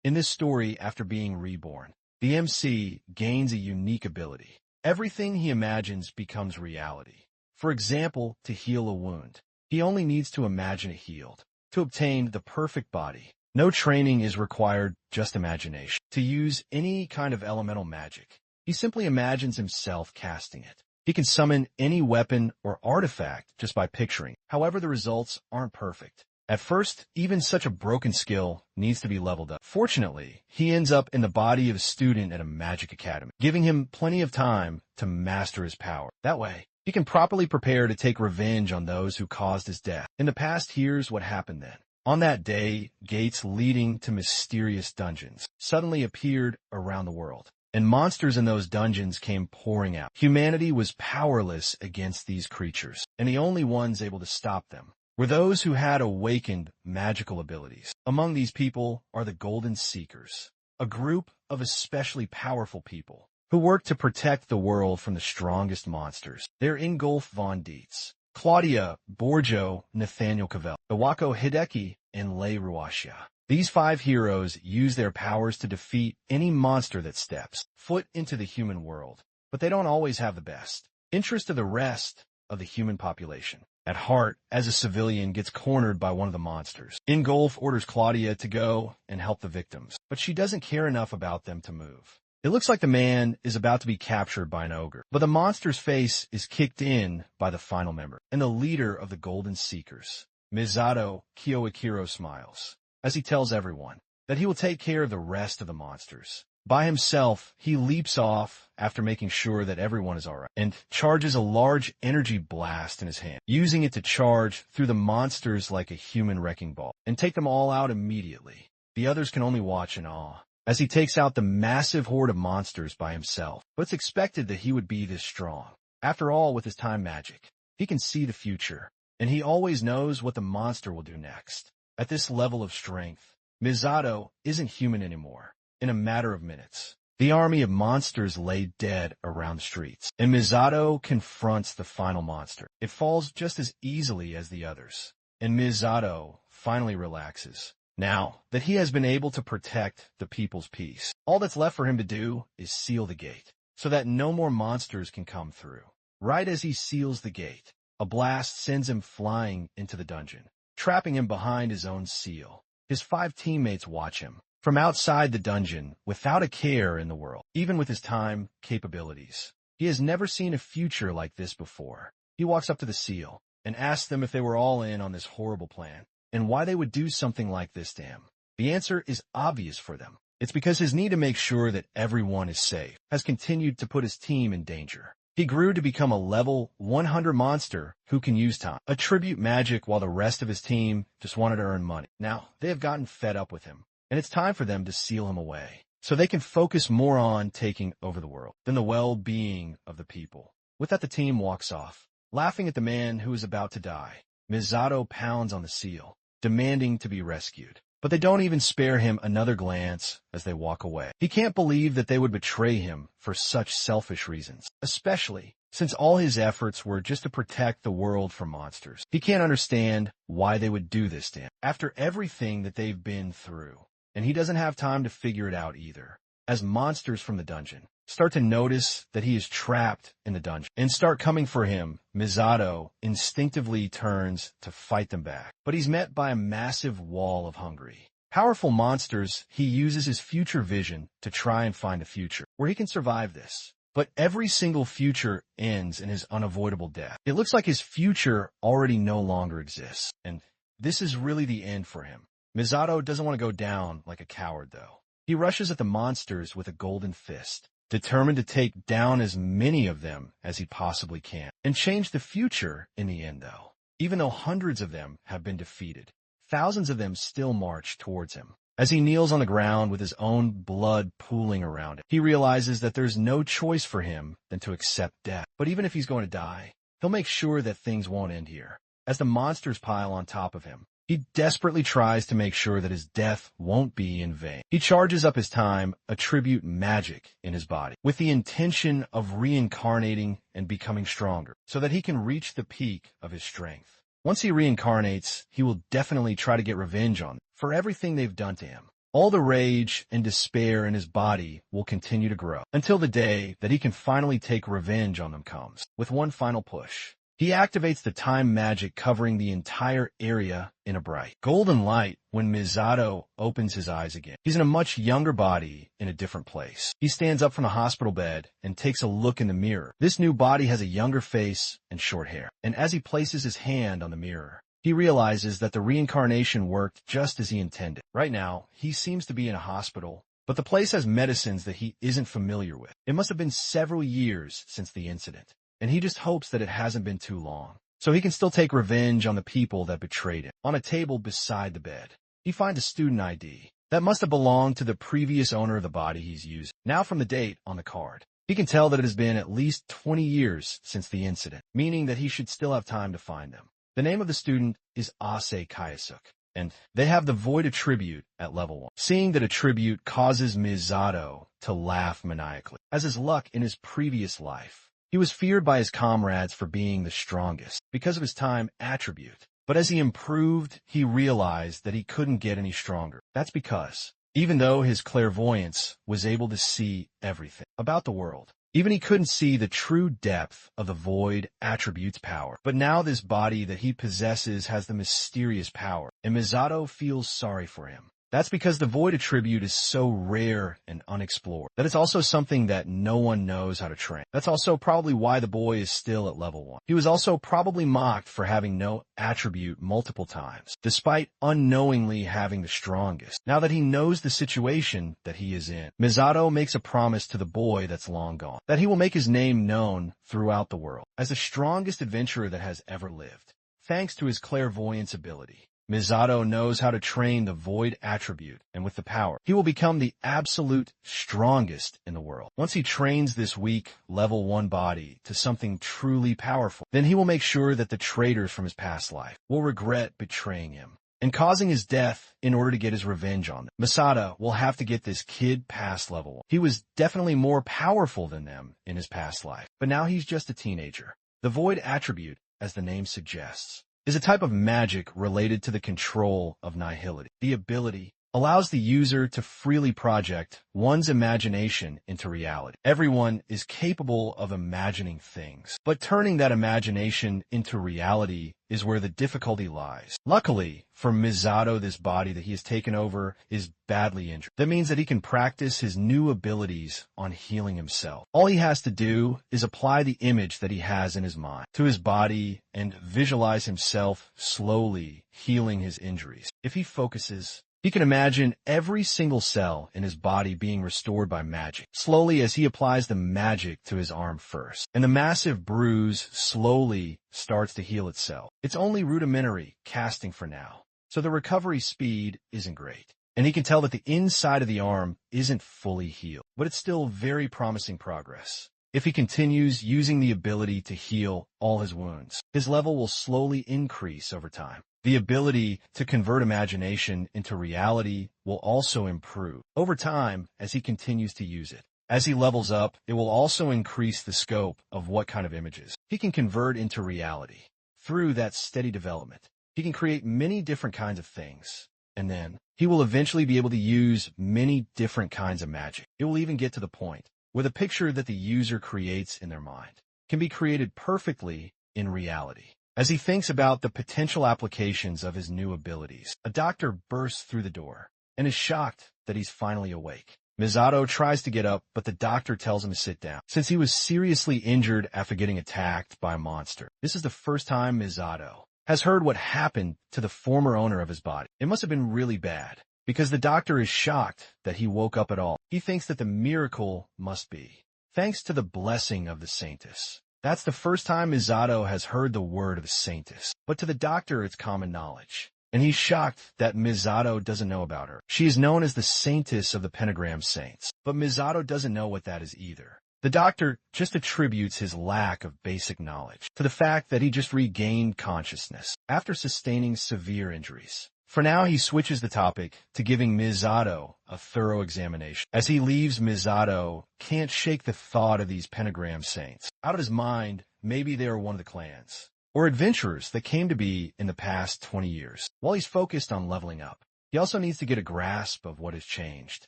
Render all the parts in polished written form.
In this story, after being reborn, the MC gains a unique ability. Everything he imagines becomes reality. For example, to heal a wound, he only needs to imagine it healed. To obtain the perfect body, no training is required, just imagination. To use any kind of elemental magic, he simply imagines himself casting it. He can summon any weapon or artifact just by picturing. However, the results aren't perfect. At first, even such a broken skill needs to be leveled up. Fortunately, he ends up in the body of a student at a magic academy, giving him plenty of time to master his power. That way, he can properly prepare to take revenge on those who caused his death. In the past, here's what happened then. On that day, gates leading to mysterious dungeons suddenly appeared around the world, and monsters in those dungeons came pouring out. Humanity was powerless against these creatures, and the only ones able to stop them were those who had awakened magical abilities. Among these people are the Golden Seekers, a group of especially powerful people who work to protect the world from the strongest monsters. They're Ingolf von Dietz, Claudia Borjo, Nathaniel Cavell, Iwako Hideki, and Lei Ruashia. These 5 heroes use their powers to defeat any monster that steps foot into the human world, but they don't always have the best interest of the rest of the human population at heart. As a civilian gets cornered by one of the monsters, Ingolf orders Claudia to go and help the victims, but she doesn't care enough about them to move. It looks like the man is about to be captured by an ogre, but the monster's face is kicked in by the final member and the leader of the Golden Seekers. Misato Kiyoakiro smiles as he tells everyone that he will take care of the rest of the monsters. By himself, he leaps off after making sure that everyone is alright, and charges a large energy blast in his hand, using it to charge through the monsters like a human wrecking ball, and take them all out immediately. The others can only watch in awe as he takes out the massive horde of monsters by himself. But it's expected that he would be this strong. After all, with his time magic, he can see the future, and he always knows what the monster will do next. At this level of strength, Misato isn't human anymore. In a matter of minutes, the army of monsters lay dead around the streets, and Misato confronts the final monster. It falls just as easily as the others, and Misato finally relaxes. Now that he has been able to protect the people's peace, all that's left for him to do is seal the gate, so that no more monsters can come through. Right as he seals the gate, a blast sends him flying into the dungeon, trapping him behind his own seal. His 5 teammates watch him from outside the dungeon without a care in the world, even with his time capabilities. He has never seen a future like this before. He walks up to the seal and asks them if they were all in on this horrible plan, and why they would do something like this to him. The answer is obvious for them. It's because his need to make sure that everyone is safe has continued to put his team in danger. He grew to become a level 100 monster who can use time, attribute magic, while the rest of his team just wanted to earn money. Now, they have gotten fed up with him, and it's time for them to seal him away, so they can focus more on taking over the world than the well-being of the people. With that, the team walks off, laughing at the man who is about to die. Misato pounds on the seal, demanding to be rescued, but they don't even spare him another glance as they walk away. He can't believe that they would betray him for such selfish reasons, especially since all his efforts were just to protect the world from monsters. He can't understand why they would do this to him after everything that they've been through, and he doesn't have time to figure it out either. As monsters from the dungeon start to notice that he is trapped in the dungeon and start coming for him, Misato instinctively turns to fight them back. But he's met by a massive wall of hungry, powerful monsters. He uses his future vision to try and find a future where he can survive this. But every single future ends in his unavoidable death. It looks like his future already no longer exists, and this is really the end for him. Misato doesn't want to go down like a coward, though. He rushes at the monsters with a golden fist, determined to take down as many of them as he possibly can, and change the future in the end, though. Even though hundreds of them have been defeated, thousands of them still march towards him. As he kneels on the ground with his own blood pooling around it, he realizes that there's no choice for him than to accept death. But even if he's going to die, he'll make sure that things won't end here. As the monsters pile on top of him, he desperately tries to make sure that his death won't be in vain. He charges up his time, attribute magic in his body, with the intention of reincarnating and becoming stronger, so that he can reach the peak of his strength. Once he reincarnates, he will definitely try to get revenge on them for everything they've done to him. All the rage and despair in his body will continue to grow until the day that he can finally take revenge on them comes. With one final push, he activates the time magic covering the entire area in a bright golden light when Misato opens his eyes again. He's in a much younger body in a different place. He stands up from the hospital bed and takes a look in the mirror. This new body has a younger face and short hair. And as he places his hand on the mirror, he realizes that the reincarnation worked just as he intended. Right now, he seems to be in a hospital, but the place has medicines that he isn't familiar with. It must have been several years since the incident, and he just hopes that it hasn't been too long, so he can still take revenge on the people that betrayed him. On a table beside the bed, he finds a student ID that must have belonged to the previous owner of the body he's using. Now from the date on the card, he can tell that it has been at least 20 years since the incident, meaning that he should still have time to find them. The name of the student is Ase Kayasuk, and they have the void attribute at level 1. Seeing that attribute causes Misato to laugh maniacally. As his luck in his previous life, he was feared by his comrades for being the strongest because of his time attribute. But as he improved, he realized that he couldn't get any stronger. That's because, even though his clairvoyance was able to see everything about the world, even he couldn't see the true depth of the void attribute's power. But now this body that he possesses has the mysterious power, and Misato feels sorry for him. That's because the void attribute is so rare and unexplored that it's also something that no one knows how to train. That's also probably why the boy is still at level 1. He was also probably mocked for having no attribute multiple times, despite unknowingly having the strongest. Now that he knows the situation that he is in, Misato makes a promise to the boy that's long gone, that he will make his name known throughout the world as the strongest adventurer that has ever lived, thanks to his clairvoyance ability. Misato knows how to train the void attribute, and with the power, he will become the absolute strongest in the world. Once he trains this weak level 1 body to something truly powerful, then he will make sure that the traitors from his past life will regret betraying him and causing his death in order to get his revenge on them. Masada will have to get this kid past level 1. He was definitely more powerful than them in his past life, but now he's just a teenager. The void attribute, as the name suggests, is a type of magic related to the control of nihility. The ability allows the user to freely project one's imagination into reality. Everyone is capable of imagining things, but turning that imagination into reality is where the difficulty lies. Luckily for Misato, this body that he has taken over is badly injured. That means that he can practice his new abilities on healing himself. All he has to do is apply the image that he has in his mind to his body and visualize himself slowly healing his injuries. If he focuses, he can imagine every single cell in his body being restored by magic, slowly as he applies the magic to his arm first. And the massive bruise slowly starts to heal itself. It's only rudimentary casting for now, so the recovery speed isn't great. And he can tell that the inside of the arm isn't fully healed, but it's still very promising progress. If he continues using the ability to heal all his wounds, his level will slowly increase over time. The ability to convert imagination into reality will also improve over time as he continues to use it. As he levels up, it will also increase the scope of what kind of images he can convert into reality. Through that steady development, he can create many different kinds of things, and then he will eventually be able to use many different kinds of magic. It will even get to the point where the picture that the user creates in their mind can be created perfectly in reality. As he thinks about the potential applications of his new abilities, a doctor bursts through the door and is shocked that he's finally awake. Misato tries to get up, but the doctor tells him to sit down, since he was seriously injured after getting attacked by a monster. This is the first time Misato has heard what happened to the former owner of his body. It must have been really bad, because the doctor is shocked that he woke up at all. He thinks that the miracle must be thanks to the blessing of the saintess. That's the first time Misato has heard the word of saintess, but to the doctor it's common knowledge, and he's shocked that Misato doesn't know about her. She is known as the saintess of the pentagram saints, but Misato doesn't know what that is either. The doctor just attributes his lack of basic knowledge to the fact that he just regained consciousness after sustaining severe injuries. For now, he switches the topic to giving Misato a thorough examination. As he leaves, Misato can't shake the thought of these pentagram saints. Out of his mind, maybe they are one of the clans or adventurers that came to be in the past 20 years. While he's focused on leveling up, He also needs to get a grasp of what has changed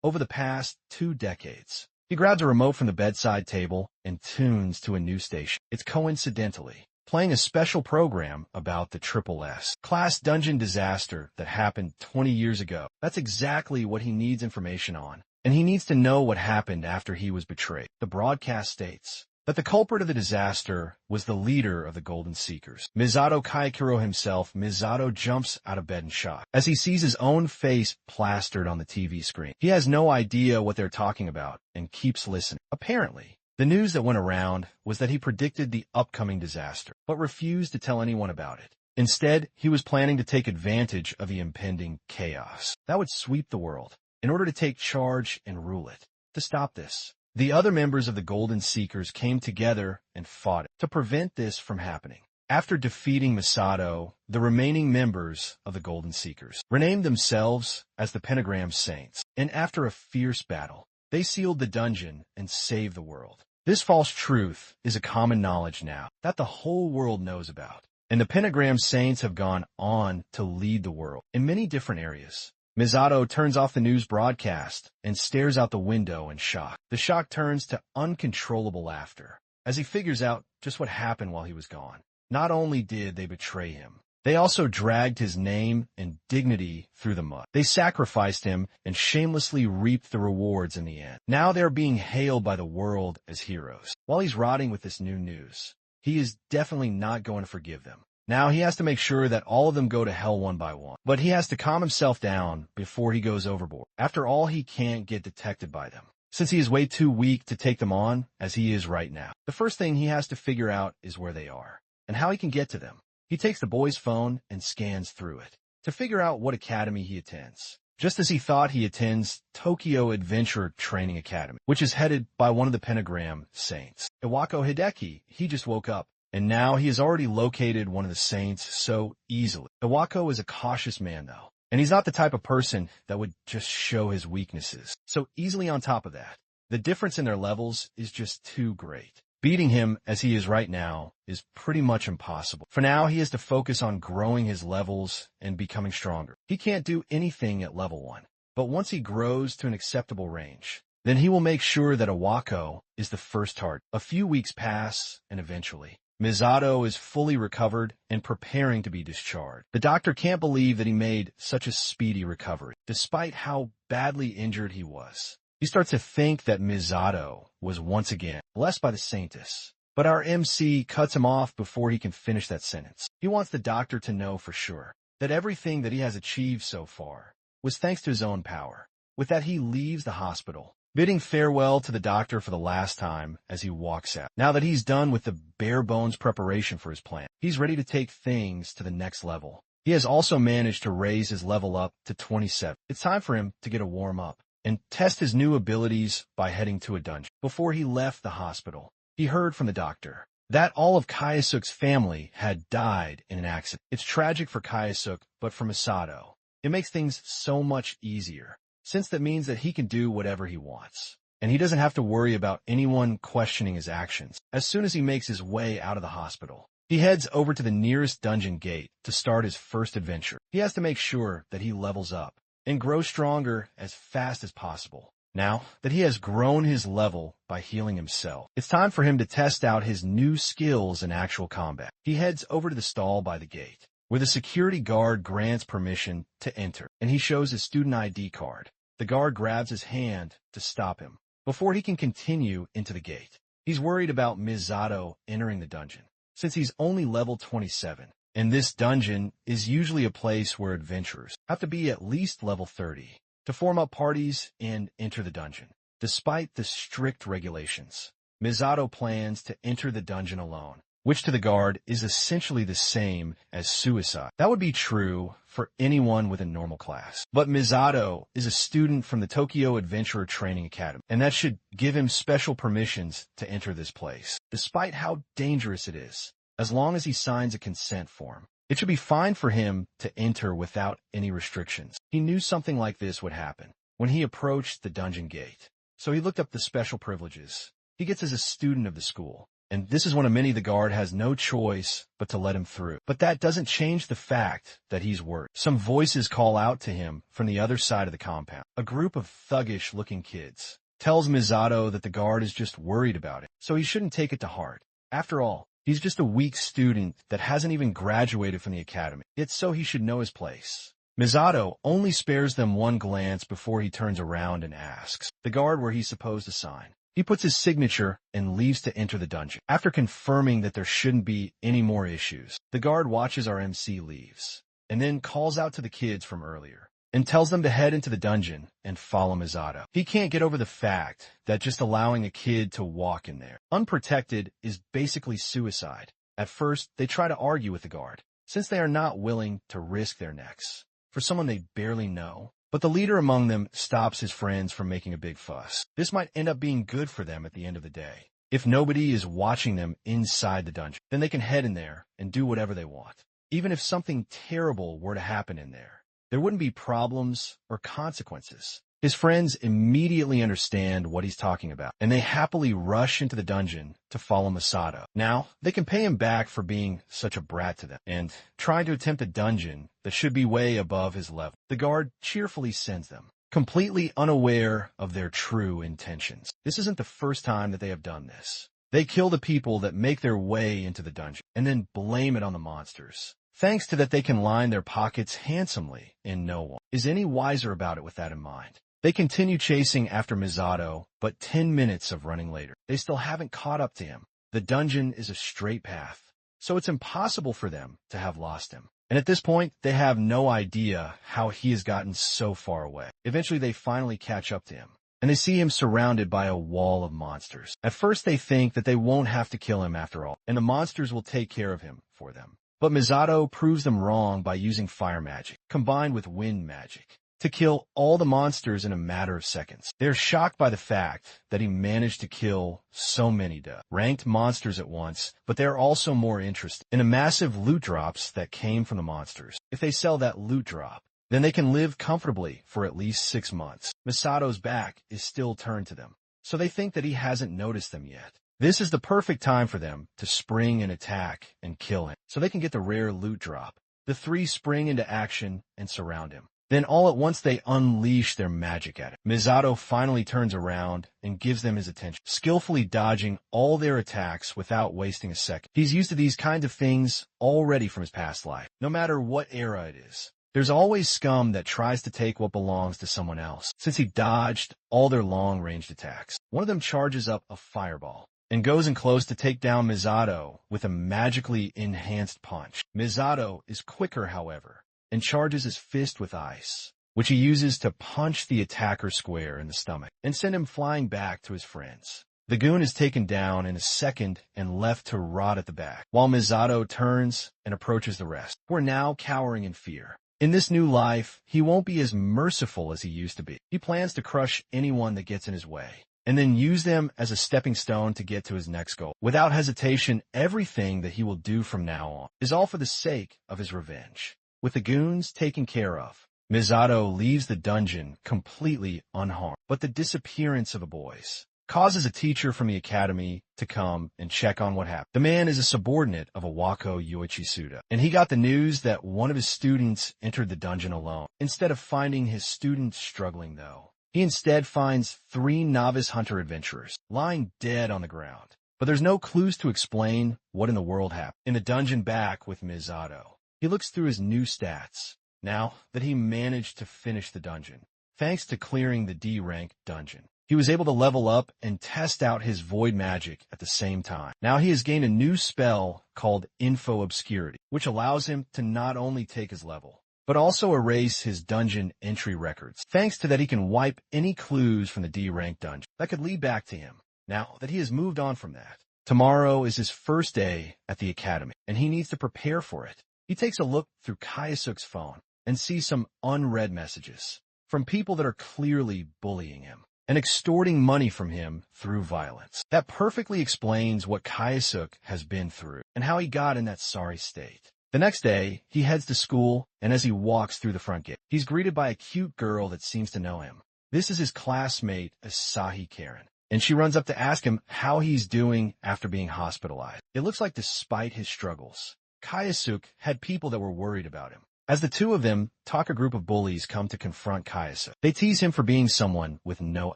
over the past 2 decades. He grabs a remote from the bedside table and tunes to a news station. It's coincidentally playing a special program about the Triple S class dungeon disaster that happened 20 years ago. That's exactly what he needs information on, and he needs to know what happened after he was betrayed. The broadcast states that the culprit of the disaster was the leader of the Golden Seekers, Misato Kaikiro himself. Misato jumps out of bed in shock as he sees his own face plastered on the TV screen. He has no idea what they're talking about and keeps listening. Apparently, the news that went around was that he predicted the upcoming disaster, but refused to tell anyone about it. Instead, he was planning to take advantage of the impending chaos that would sweep the world in order to take charge and rule it. To stop this, the other members of the Golden Seekers came together and fought to prevent this from happening. After defeating Misato, the remaining members of the Golden Seekers renamed themselves as the Pentagram Saints, and after a fierce battle, they sealed the dungeon and saved the world. This false truth is a common knowledge now that the whole world knows about, and the Pentagram Saints have gone on to lead the world in many different areas. Misato turns off the news broadcast and stares out the window in shock. The shock turns to uncontrollable laughter as he figures out just what happened while he was gone. Not only did they betray him, they also dragged his name and dignity through the mud. They sacrificed him and shamelessly reaped the rewards in the end. Now they're being hailed by the world as heroes. While he's rotting with this new news, he is definitely not going to forgive them. Now he has to make sure that all of them go to hell one by one. But he has to calm himself down before he goes overboard. After all, he can't get detected by them, since he is way too weak to take them on as he is right now. The first thing he has to figure out is where they are and how he can get to them. He takes the boy's phone and scans through it to figure out what academy he attends. Just as he thought, he attends Tokyo Adventure Training Academy, which is headed by one of the Pentagram Saints, Iwako Hideki. He just woke up, and now he has already located one of the Saints so easily. Iwako is a cautious man, though, and he's not the type of person that would just show his weaknesses so easily. On top of that, the difference in their levels is just too great. Beating him as he is right now is pretty much impossible. For now, he has to focus on growing his levels and becoming stronger. He can't do anything at level 1, but once he grows to an acceptable range, then he will make sure that Iwako is the first target. A few weeks pass, and eventually, Misato is fully recovered and preparing to be discharged. The doctor can't believe that he made such a speedy recovery, despite how badly injured he was. He starts to think that Misato was once again blessed by the Saintess. But our MC cuts him off before he can finish that sentence. He wants the doctor to know for sure that everything that he has achieved so far was thanks to his own power. With that, he leaves the hospital, bidding farewell to the doctor for the last time as he walks out. Now that he's done with the bare-bones preparation for his plan, he's ready to take things to the next level. He has also managed to raise his level up to 27. It's time for him to get a warm-up and test his new abilities by heading to a dungeon. Before he left the hospital, he heard from the doctor that all of Kayasuk's family had died in an accident. It's tragic for Kayasuk, but for Misato, it makes things so much easier, since that means that he can do whatever he wants, and he doesn't have to worry about anyone questioning his actions. As soon as he makes his way out of the hospital, he heads over to the nearest dungeon gate to start his first adventure. He has to make sure that he levels up and grows stronger as fast as possible. Now that he has grown his level by healing himself, it's time for him to test out his new skills in actual combat. He heads over to the stall by the gate, where the security guard grants permission to enter, and he shows his student ID card. The guard grabs his hand to stop him before he can continue into the gate. He's worried about Misato entering the dungeon, since he's only level 27. And this dungeon is usually a place where adventurers have to be at least level 30 to form up parties and enter the dungeon. Despite the strict regulations, Misato plans to enter the dungeon alone, which to the guard is essentially the same as suicide. That would be true for anyone with a normal class. But Misato is a student from the Tokyo Adventure Training Academy, and that should give him special permissions to enter this place, despite how dangerous it is. As long as he signs a consent form, it should be fine for him to enter without any restrictions. He knew something like this would happen when he approached the dungeon gate, so he looked up the special privileges he gets as a student of the school. and this is when many the guard has no choice but to let him through. But that doesn't change the fact that he's worried. Some voices call out to him from the other side of the compound. A group of thuggish-looking kids tells Misato that the guard is just worried about it, so he shouldn't take it to heart. After all, he's just a weak student that hasn't even graduated from the academy, yet so he should know his place. Misato only spares them one glance before he turns around and asks the guard where he's supposed to sign. He puts his signature and leaves to enter the dungeon. After confirming that there shouldn't be any more issues, the guard watches our MC leaves, and then calls out to the kids from earlier, and tells them to head into the dungeon and follow Misato. He can't get over the fact that just allowing a kid to walk in there, unprotected, is basically suicide. At first, they try to argue with the guard, since they are not willing to risk their necks for someone they barely know. But the leader among them stops his friends from making a big fuss. This might end up being good for them at the end of the day. If nobody is watching them inside the dungeon, then they can head in there and do whatever they want. Even if something terrible were to happen in there, there wouldn't be problems or consequences. His friends immediately understand what he's talking about, and they happily rush into the dungeon to follow Misato. Now, they can pay him back for being such a brat to them, and trying to attempt a dungeon that should be way above his level. The guard cheerfully sends them, completely unaware of their true intentions. This isn't the first time that they have done this. They kill the people that make their way into the dungeon, and then blame it on the monsters. Thanks to that, they can line their pockets handsomely, and no one is any wiser about it with that in mind. They continue chasing after Misato, but 10 minutes of running later, they still haven't caught up to him. The dungeon is a straight path, so it's impossible for them to have lost him. And at this point, they have no idea how he has gotten so far away. Eventually, they finally catch up to him, and they see him surrounded by a wall of monsters. At first, they think that they won't have to kill him after all, and the monsters will take care of him for them. But Misato proves them wrong by using fire magic, combined with wind magic, to kill all the monsters in a matter of seconds. They're shocked by the fact that he managed to kill so many ranked monsters at once, but they're also more interested in the massive loot drops that came from the monsters. If they sell that loot drop, then they can live comfortably for at least 6 months. Misato's back is still turned to them, so they think that he hasn't noticed them yet. This is the perfect time for them to spring and attack and kill him, so they can get the rare loot drop. The three spring into action and surround him. Then all at once they unleash their magic at him. Misato finally turns around and gives them his attention, skillfully dodging all their attacks without wasting a second. He's used to these kinds of things already from his past life. No matter what era it is, there's always scum that tries to take what belongs to someone else. Since he dodged all their long-ranged attacks, one of them charges up a fireball and goes in close to take down Misato with a magically enhanced punch. Misato is quicker, however, and charges his fist with ice, which he uses to punch the attacker square in the stomach and send him flying back to his friends. The goon is taken down in a second and left to rot at the back, while Misato turns and approaches the rest, who are now cowering in fear. In this new life, he won't be as merciful as he used to be. He plans to crush anyone that gets in his way, and then use them as a stepping stone to get to his next goal. Without hesitation, everything that he will do from now on is all for the sake of his revenge. With the goons taken care of, Misato leaves the dungeon completely unharmed. But the disappearance of the boys causes a teacher from the academy to come and check on what happened. The man is a subordinate of Iwako Yoichisuda, and he got the news that one of his students entered the dungeon alone. Instead of finding his student struggling, though, he instead finds 3 novice hunter adventurers lying dead on the ground. But there's no clues to explain what in the world happened. In the dungeon back with Misato, he looks through his new stats, now that he managed to finish the dungeon. Thanks to clearing the D-rank dungeon, he was able to level up and test out his void magic at the same time. Now he has gained a new spell called Info Obscurity, which allows him to not only take his level, but also erase his dungeon entry records. Thanks to that, he can wipe any clues from the D-rank dungeon that could lead back to him. Now that he has moved on from that, tomorrow is his first day at the academy, and he needs to prepare for it. He takes a look through Kayasuk's phone and sees some unread messages from people that are clearly bullying him and extorting money from him through violence. That perfectly explains what Kayasuk has been through and how he got in that sorry state. The next day, he heads to school, and as he walks through the front gate, he's greeted by a cute girl that seems to know him. This is his classmate, Asahi Karen. and she runs up to ask him how he's doing after being hospitalized. It looks like despite his struggles, Kayasuk had people that were worried about him. As the two of them talk, a group of bullies come to confront Kayasuk. They tease him for being someone with no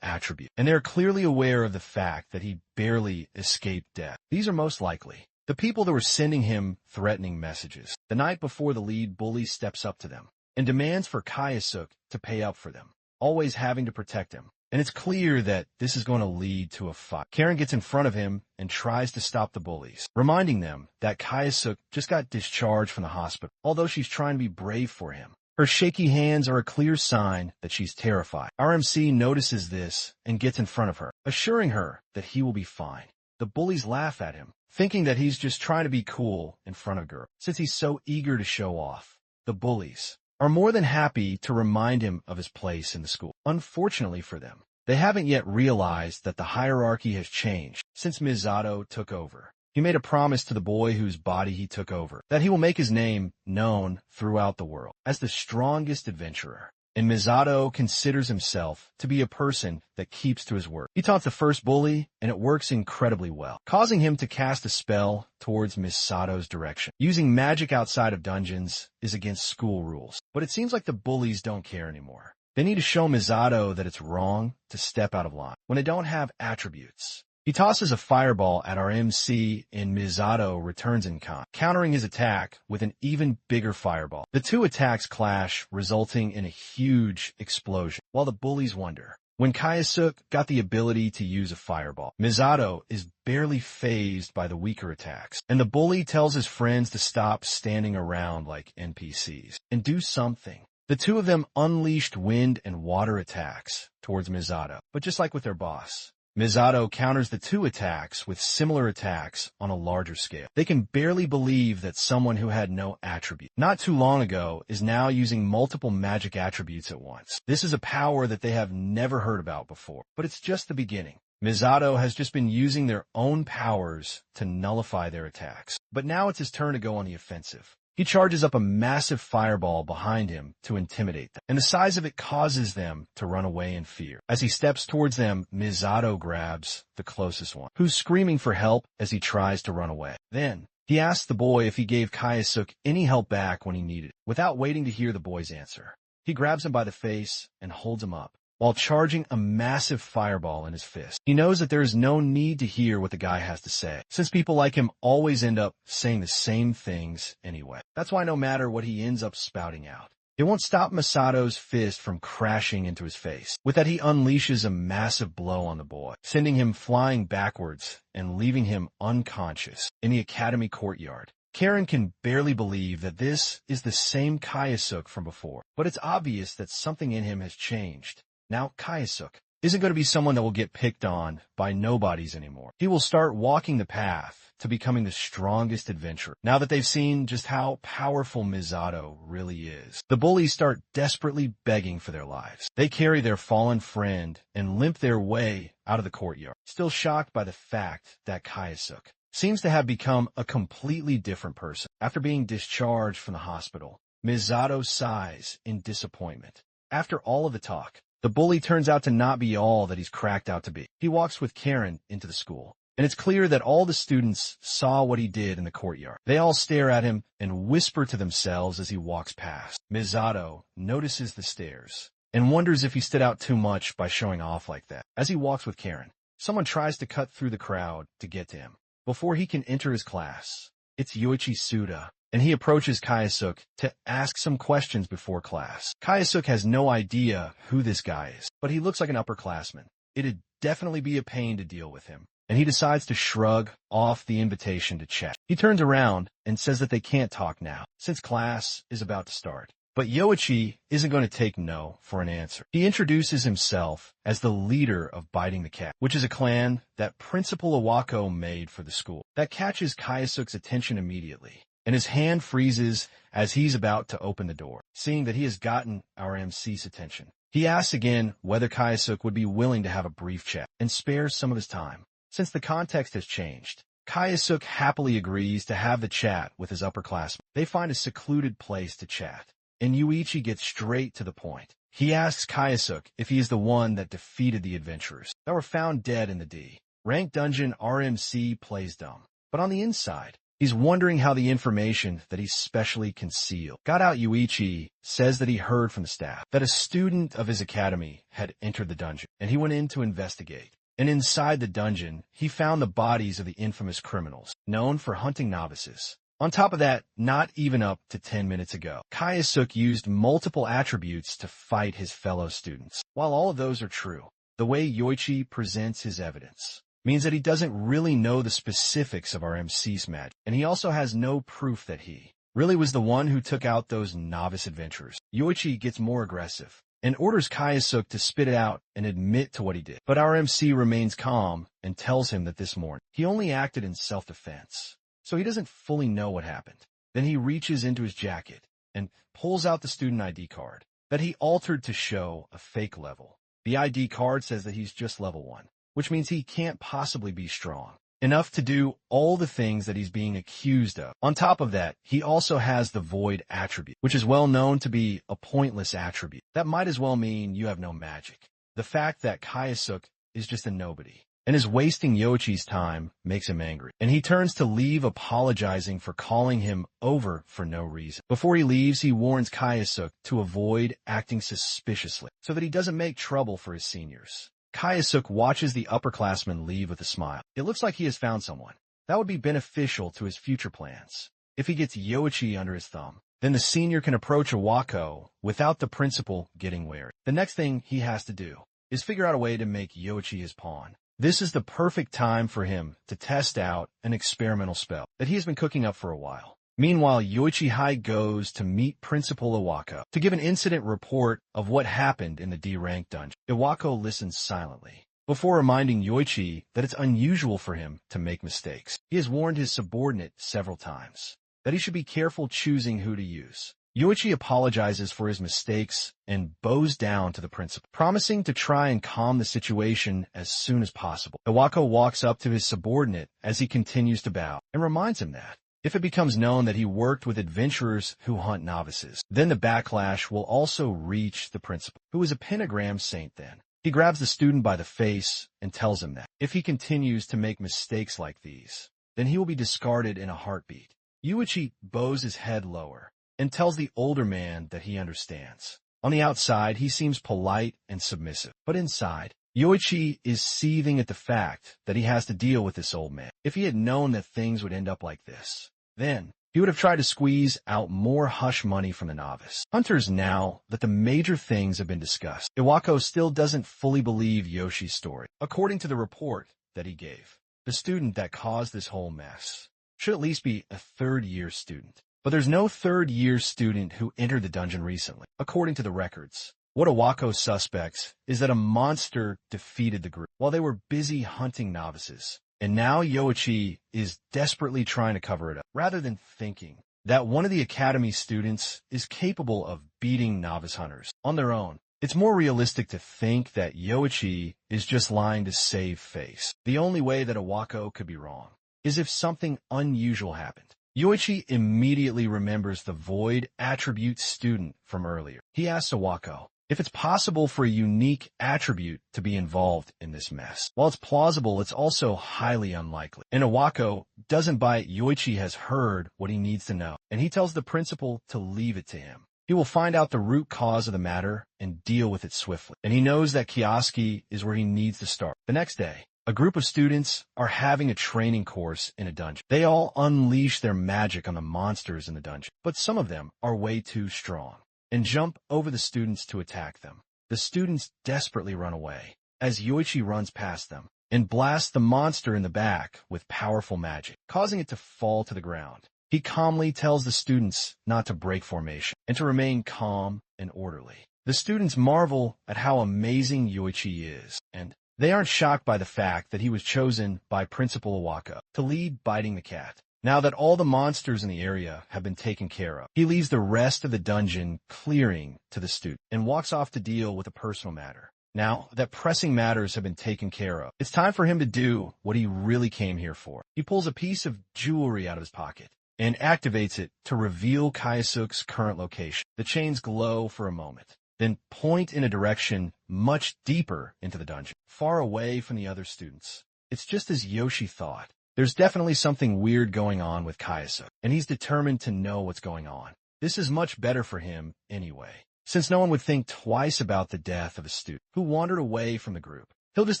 attribute, and they are clearly aware of the fact that he barely escaped death. These are most likely the people that were sending him threatening messages. The night before, the lead bully steps up to them and demands for Kayasuk to pay up for them, always having to protect him. And it's clear that this is going to lead to a fight. Karen gets in front of him and tries to stop the bullies, reminding them that Kayasuk just got discharged from the hospital, although she's trying to be brave for him. Her shaky hands are a clear sign that she's terrified. RMC notices this and gets in front of her, assuring her that he will be fine. The bullies laugh at him, thinking that he's just trying to be cool in front of girls, since he's so eager to show off. The bullies are more than happy to remind him of his place in the school. Unfortunately for them, they haven't yet realized that the hierarchy has changed since Misato took over. He made a promise to the boy whose body he took over that he will make his name known throughout the world as the strongest adventurer. And Misato considers himself to be a person that keeps to his word. He taunts the first bully, and it works incredibly well, causing him to cast a spell towards Misato's direction. Using magic outside of dungeons is against school rules, but it seems like the bullies don't care anymore. They need to show Misato that it's wrong to step out of line when they don't have attributes. He tosses a fireball at our MC, and Misato returns in kind, countering his attack with an even bigger fireball. The two attacks clash, resulting in a huge explosion, while the bullies wonder. When Kayasuk got the ability to use a fireball, Misato is barely fazed by the weaker attacks, and the bully tells his friends to stop standing around like NPCs and do something. The two of them unleashed wind and water attacks towards Misato, but just like with their boss, Misato counters the two attacks with similar attacks on a larger scale. They can barely believe that someone who had no attribute not too long ago is now using multiple magic attributes at once. This is a power that they have never heard about before, but it's just the beginning. Misato has just been using their own powers to nullify their attacks, but now it's his turn to go on the offensive. He charges up a massive fireball behind him to intimidate them, and the size of it causes them to run away in fear. As he steps towards them, Misato grabs the closest one, who's screaming for help as he tries to run away. Then, he asks the boy if he gave Kayasuk any help back when he needed it. Without waiting to hear the boy's answer, he grabs him by the face and holds him up, while charging a massive fireball in his fist. He knows that there is no need to hear what the guy has to say, since people like him always end up saying the same things anyway. That's why no matter what he ends up spouting out, it won't stop Misato's fist from crashing into his face. With that, he unleashes a massive blow on the boy, sending him flying backwards and leaving him unconscious in the academy courtyard. Karen can barely believe that this is the same Kayasuk from before, but it's obvious that something in him has changed. Now, Kayasuk isn't going to be someone that will get picked on by nobodies anymore. He will start walking the path to becoming the strongest adventurer. Now that they've seen just how powerful Misato really is, the bullies start desperately begging for their lives. They carry their fallen friend and limp their way out of the courtyard, still shocked by the fact that Kayasuk seems to have become a completely different person. After being discharged from the hospital, Misato sighs in disappointment. After all of the talk, the bully turns out to not be all that he's cracked out to be. He walks with Karen into the school, and it's clear that all the students saw what he did in the courtyard. They all stare at him and whisper to themselves as he walks past. Misato notices the stares and wonders if he stood out too much by showing off like that. As he walks with Karen, someone tries to cut through the crowd to get to him before he can enter his class. It's Yoichi Suda, and he approaches Kayasuk to ask some questions before class. Kayasuk has no idea who this guy is, but he looks like an upperclassman. It'd definitely be a pain to deal with him, and he decides to shrug off the invitation to chat. He turns around and says that they can't talk now, since class is about to start. But Yoichi isn't going to take no for an answer. He introduces himself as the leader of Biting the Cat, which is a clan that Principal Iwako made for the school. That catches Kayasuk's attention immediately, and his hand freezes as he's about to open the door, seeing that he has gotten our MC's attention. He asks again whether Kayasuk would be willing to have a brief chat and spares some of his time. Since the context has changed, Kayasuk happily agrees to have the chat with his upperclassmen. They find a secluded place to chat, and Yuichi gets straight to the point. he asks Kayasuk if he is the one that defeated the adventurers that were found dead in the D. Rank dungeon. RMC plays dumb. But on the inside, he's wondering how the information that he's specially concealed got out. Yuichi says that he heard from the staff that a student of his academy had entered the dungeon, and he went in to investigate. And inside the dungeon, he found the bodies of the infamous criminals, known for hunting novices. On top of that, not even up to 10 minutes ago, Kayasuk used multiple attributes to fight his fellow students. While all of those are true, the way Yoichi presents his evidence means that he doesn't really know the specifics of our MC's magic, and he also has no proof that he really was the one who took out those novice adventurers. Yoichi gets more aggressive and orders Kayasuk to spit it out and admit to what he did. But our MC remains calm and tells him that this morning he only acted in self-defense, so he doesn't fully know what happened. Then he reaches into his jacket and pulls out the student ID card that he altered to show a fake level. The ID card says that he's just level 1, which means he can't possibly be strong enough to do all the things that he's being accused of. On top of that, he also has the void attribute, which is well known to be a pointless attribute. That might as well mean you have no magic. The fact that Kayasuk is just a nobody and is wasting Yoichi's time makes him angry, and he turns to leave, apologizing for calling him over for no reason. Before he leaves, he warns Kayasuk to avoid acting suspiciously so that he doesn't make trouble for his seniors. Kayasuk watches the upperclassman leave with a smile. It looks like he has found someone that would be beneficial to his future plans. If he gets Yoichi under his thumb, then the senior can approach Iwako without the principal getting wary. The next thing he has to do is figure out a way to make Yoichi his pawn. This is the perfect time for him to test out an experimental spell that he has been cooking up for a while. Meanwhile, Yoichi goes to meet Principal Iwako to give an incident report of what happened in the D-rank dungeon. Iwako listens silently before reminding Yoichi that it's unusual for him to make mistakes. He has warned his subordinate several times that he should be careful choosing who to use. Yoichi apologizes for his mistakes and bows down to the principal, promising to try and calm the situation as soon as possible. Iwako walks up to his subordinate as he continues to bow and reminds him that if it becomes known that he worked with adventurers who hunt novices, then the backlash will also reach the principal, who is a pentagram saint then. He grabs the student by the face and tells him that if he continues to make mistakes like these, then he will be discarded in a heartbeat. Yuichi bows his head lower and tells the older man that he understands. On the outside, he seems polite and submissive, but inside, Yoichi is seething at the fact that he has to deal with this old man. If he had known that things would end up like this, then he would have tried to squeeze out more hush money from the novice hunters. Now that the major things have been discussed, Iwako still doesn't fully believe Yoshi's story. According to the report that he gave, the student that caused this whole mess should at least be a third-year student. But there's no third-year student who entered the dungeon recently, according to the records. What Iwako suspects is that a monster defeated the group while they were busy hunting novices. And now Yoichi is desperately trying to cover it up, rather than thinking that one of the academy students is capable of beating novice hunters on their own. It's more realistic to think that Yoichi is just lying to save face. The only way that Iwako could be wrong is if something unusual happened. Yoichi immediately remembers the void attribute student from earlier. He asks Iwako if it's possible for a unique attribute to be involved in this mess. While it's plausible, it's also highly unlikely. And Iwako doesn't buy it. Yoichi has heard what he needs to know, and he tells the principal to leave it to him. He will find out the root cause of the matter and deal with it swiftly. And he knows that Kioski is where he needs to start. The next day, a group of students are having a training course in a dungeon. They all unleash their magic on the monsters in the dungeon, but some of them are way too strong and jump over the students to attack them. The students desperately run away as Yoichi runs past them and blasts the monster in the back with powerful magic, causing it to fall to the ground. He calmly tells the students not to break formation and to remain calm and orderly. The students marvel at how amazing Yoichi is, and they aren't shocked by the fact that he was chosen by Principal Iwako to lead Biting the Cat. Now that all the monsters in the area have been taken care of, he leaves the rest of the dungeon clearing to the student and walks off to deal with a personal matter. Now that pressing matters have been taken care of, it's time for him to do what he really came here for. He pulls a piece of jewelry out of his pocket and activates it to reveal Kayasuk's current location. The chains glow for a moment. then point in a direction much deeper into the dungeon, far away from the other students. It's just as Yoshi thought. There's definitely something weird going on with Kayasuke, and he's determined to know what's going on. This is much better for him anyway, since no one would think twice about the death of a student who wandered away from the group. He'll just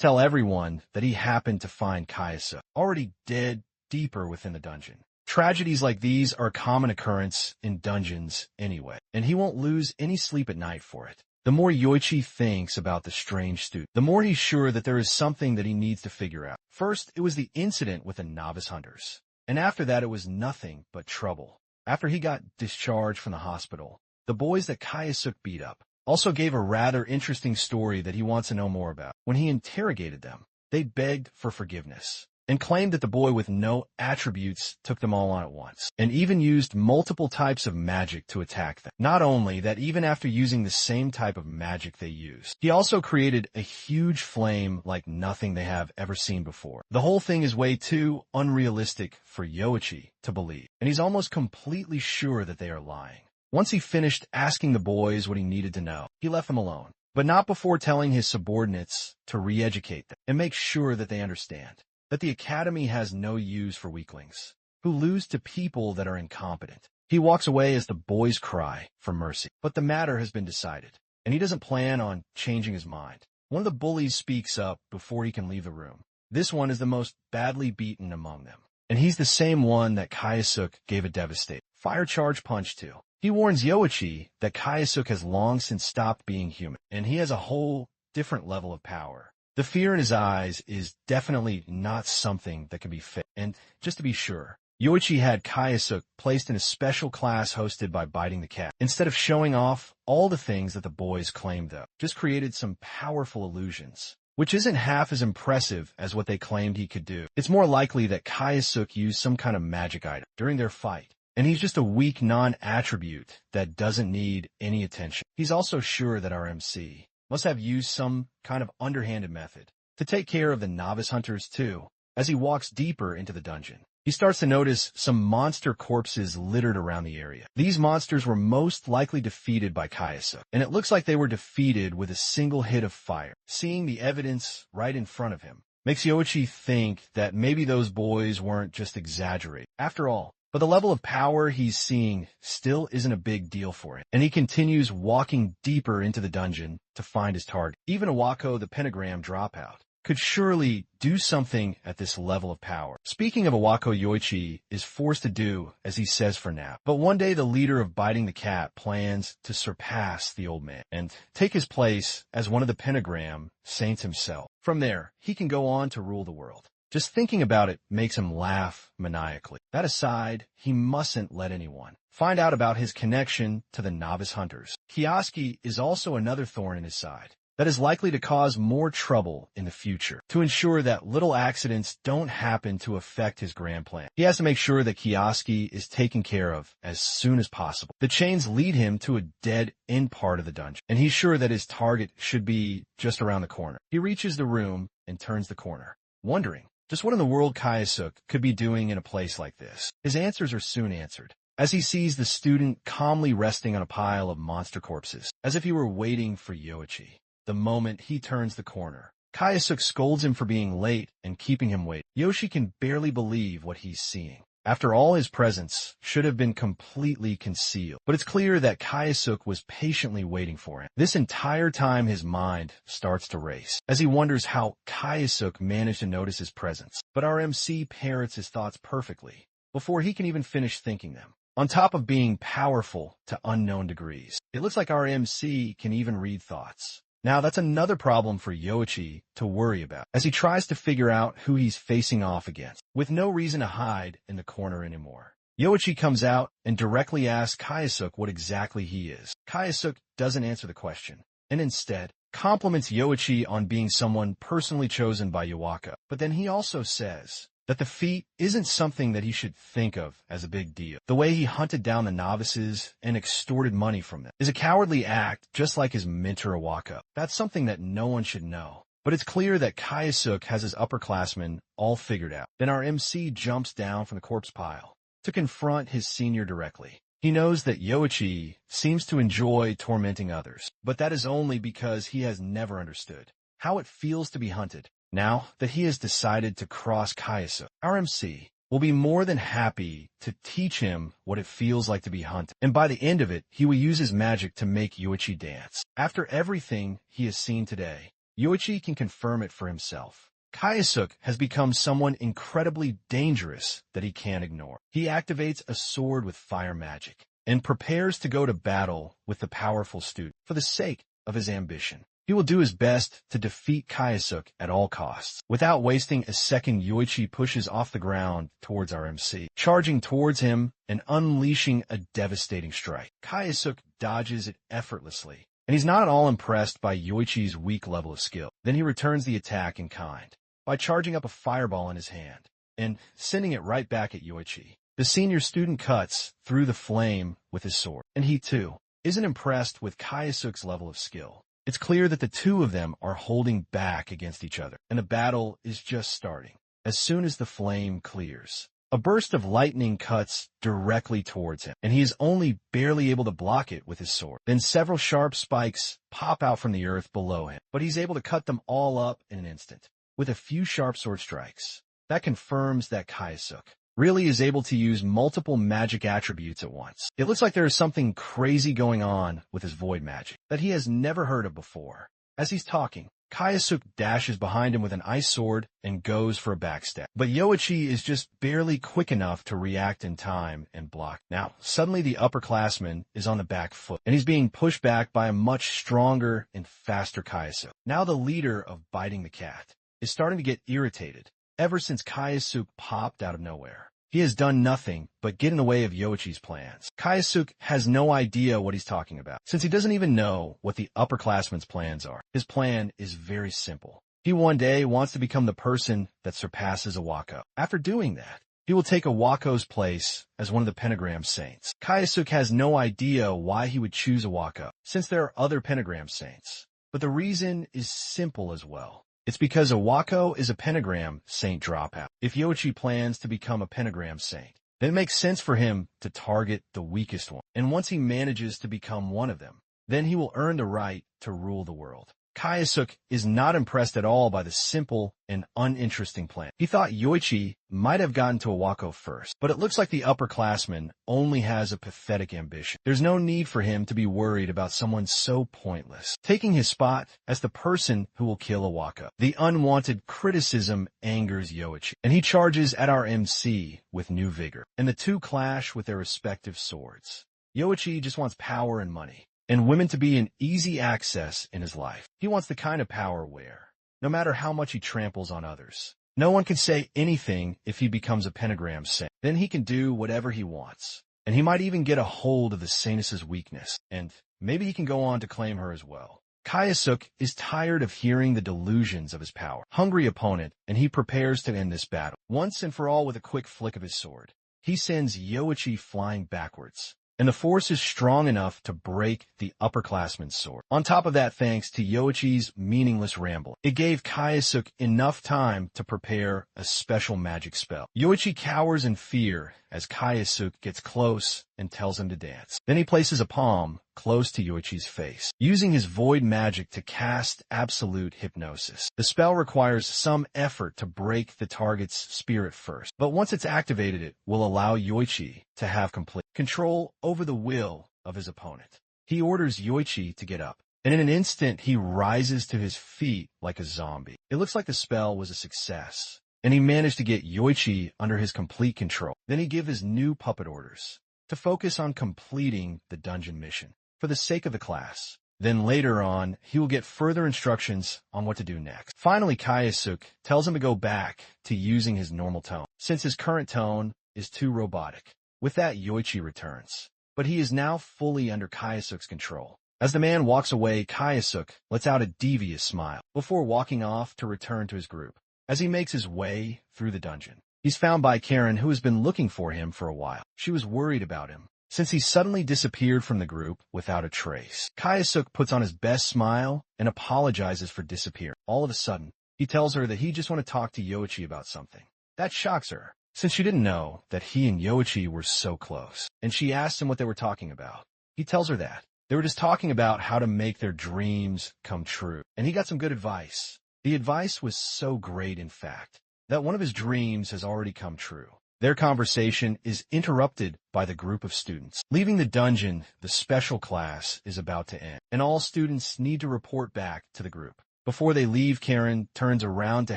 tell everyone that he happened to find Kayasuke already dead deeper within the dungeon. Tragedies like these are a common occurrence in dungeons anyway, and he won't lose any sleep at night for it. The more Yoichi thinks about the strange student, the more he's sure that there is something that he needs to figure out. First, it was the incident with the novice hunters, and after that it was nothing but trouble. After he got discharged from the hospital, the boys that Kayasuke beat up also gave a rather interesting story that he wants to know more about. When he interrogated them, they begged for forgiveness and claimed that the boy with no attributes took them all on at once, and even used multiple types of magic to attack them. Not only that, even after using the same type of magic they used, he also created a huge flame like nothing they have ever seen before. The whole thing is way too unrealistic for Yoichi to believe, and he's almost completely sure that they are lying. Once he finished asking the boys what he needed to know, he left them alone, but not before telling his subordinates to re-educate them and make sure that they understand that the academy has no use for weaklings who lose to people that are incompetent. He walks away as the boys cry for mercy, but the matter has been decided, and he doesn't plan on changing his mind. One of the bullies speaks up before he can leave the room. This one is the most badly beaten among them, and he's the same one that Kayasuke gave a devastating fire charge punch to. He warns Yoichi that Kayasuke has long since stopped being human, and he has a whole different level of power. The fear in his eyes is definitely not something that can be fixed. And just to be sure, Yoichi had Kayasuke placed in a special class hosted by Biting the Cat. Instead of showing off all the things that the boys claimed though, just created some powerful illusions, which isn't half as impressive as what they claimed he could do. It's more likely that Kayasuke used some kind of magic item during their fight, and he's just a weak non-attribute that doesn't need any attention. He's also sure that our MC must have used some kind of underhanded method to take care of the novice hunters too. As he walks deeper into the dungeon, he starts to notice some monster corpses littered around the area. These monsters were most likely defeated by Kayasuke, and it looks like they were defeated with a single hit of fire. Seeing the evidence right in front of him makes Yoichi think that maybe those boys weren't just exaggerating. After all, but the level of power he's seeing still isn't a big deal for him, and he continues walking deeper into the dungeon to find his target. Even Iwako, the pentagram dropout, could surely do something at this level of power. Speaking of Iwako, Yoichi is forced to do as he says for now. But one day the leader of Biting the Cat plans to surpass the old man and take his place as one of the pentagram saints himself. From there, he can go on to rule the world. Just thinking about it makes him laugh maniacally. That aside, he mustn't let anyone find out about his connection to the novice hunters. Kioski is also another thorn in his side that is likely to cause more trouble in the future. To ensure that little accidents don't happen to affect his grand plan, he has to make sure that Kioski is taken care of as soon as possible. The chains lead him to a dead-end part of the dungeon, and he's sure that his target should be just around the corner. He reaches the room and turns the corner, wondering just what in the world Kayasuke could be doing in a place like this. His answers are soon answered, as he sees the student calmly resting on a pile of monster corpses, as if he were waiting for Yoichi. The moment he turns the corner, Kayasuke scolds him for being late and keeping him waiting. Yoshi can barely believe what he's seeing. After all, his presence should have been completely concealed, but it's clear that Kayasuke was patiently waiting for him. This entire time his mind starts to race, as he wonders how Kayasuke managed to notice his presence. But our MC parrots his thoughts perfectly, before he can even finish thinking them. On top of being powerful to unknown degrees, it looks like our MC can even read thoughts. Now that's another problem for Yoichi to worry about, as he tries to figure out who he's facing off against, with no reason to hide in the corner anymore. Yoichi comes out and directly asks Kayasuke what exactly he is. Kayasuke doesn't answer the question, and instead compliments Yoichi on being someone personally chosen by Iwako. But then he also says that the feat isn't something that he should think of as a big deal. The way he hunted down the novices and extorted money from them is a cowardly act, just like his mentor Iwako. That's something that no one should know. But it's clear that Kayasuke has his upperclassmen all figured out. Then our MC jumps down from the corpse pile to confront his senior directly. He knows that Yoichi seems to enjoy tormenting others, but that is only because he has never understood how it feels to be hunted. Now that he has decided to cross Kaisu, our MC will be more than happy to teach him what it feels like to be hunted. And by the end of it, he will use his magic to make Yoichi dance. After everything he has seen today, Yoichi can confirm it for himself. Kaisu has become someone incredibly dangerous that he can't ignore. He activates a sword with fire magic and prepares to go to battle with the powerful student for the sake of his ambition. He will do his best to defeat Kaisu at all costs. Without wasting a second, Yoichi pushes off the ground towards our MC, charging towards him and unleashing a devastating strike. Kaisu dodges it effortlessly, and he's not at all impressed by Yoichi's weak level of skill. Then he returns the attack in kind by charging up a fireball in his hand and sending it right back at Yoichi. The senior student cuts through the flame with his sword, and he too isn't impressed with Kaisuke's level of skill. It's clear that the two of them are holding back against each other, and the battle is just starting. As soon as the flame clears, a burst of lightning cuts directly towards him, and he is only barely able to block it with his sword. Then several sharp spikes pop out from the earth below him, but he's able to cut them all up in an instant with a few sharp sword strikes. That confirms that Kaisuke really is able to use multiple magic attributes at once. It looks like there is something crazy going on with his void magic that he has never heard of before. As he's talking, Kaisuke dashes behind him with an ice sword and goes for a backstab. But Yoichi is just barely quick enough to react in time and block. Now, suddenly the upperclassman is on the back foot, and he's being pushed back by a much stronger and faster Kaisuke. Now the leader of Biting the Cat is starting to get irritated ever since Kaisuke popped out of nowhere. He has done nothing but get in the way of Yoichi's plans. Kaisuke has no idea what he's talking about, since he doesn't even know what the upperclassman's plans are. His plan is very simple. He one day wants to become the person that surpasses a Wako. After doing that, he will take a Wako's place as one of the pentagram saints. Kaisuke has no idea why he would choose a Wako, since there are other pentagram saints. But the reason is simple as well. It's because a Wako is a pentagram saint dropout. If Yoichi plans to become a pentagram saint, then it makes sense for him to target the weakest one. And once he manages to become one of them, then he will earn the right to rule the world. Kaisuke is not impressed at all by the simple and uninteresting plan. He thought Yoichi might have gotten to a Wako first, but it looks like the upperclassman only has a pathetic ambition. There's no need for him to be worried about someone so pointless taking his spot as the person who will kill a Wako. The unwanted criticism angers Yoichi, and he charges at our MC with new vigor, and the two clash with their respective swords. Yoichi just wants power and money, and women to be an easy access in his life. He wants the kind of power where, no matter how much he tramples on others, no one can say anything if he becomes a pentagram saint. Then he can do whatever he wants, and he might even get a hold of the saintess's weakness, and maybe he can go on to claim her as well. Kaisuke is tired of hearing the delusions of his power. Hungry opponent, and he prepares to end this battle once and for all with a quick flick of his sword. He sends Yoichi flying backwards, and the force is strong enough to break the upperclassman's sword. On top of that, thanks to Yoichi's meaningless ramble, it gave Kaisuke enough time to prepare a special magic spell. Yoichi cowers in fear as Kaisuke gets close and tells him to dance. Then he places a palm close to Yoichi's face, using his void magic to cast absolute hypnosis. The spell requires some effort to break the target's spirit first, but once it's activated, it will allow Yoichi to have complete control over the will of his opponent. He orders Yoichi to get up, and in an instant he rises to his feet like a zombie. It looks like the spell was a success, and he managed to get Yoichi under his complete control. Then he gives his new puppet orders to focus on completing the dungeon mission for the sake of the class. Then later on, he will get further instructions on what to do next. Finally, Kaisuke tells him to go back to using his normal tone, since his current tone is too robotic. With that, Yoichi returns, but he is now fully under Kaisuke's control. As the man walks away, Kaisuke lets out a devious smile before walking off to return to his group. As he makes his way through the dungeon, he's found by Karen, who has been looking for him for a while. She was worried about him, since he suddenly disappeared from the group without a trace. Kaisuke puts on his best smile and apologizes for disappearing. All of a sudden, he tells her that he just wants to talk to Yoichi about something. That shocks her, since she didn't know that he and Yoichi were so close, and she asked him what they were talking about. He tells her that they were just talking about how to make their dreams come true, and he got some good advice. The advice was so great, in fact, that one of his dreams has already come true. Their conversation is interrupted by the group of students. Leaving the dungeon, the special class is about to end, and all students need to report back to the group. Before they leave, Karen turns around to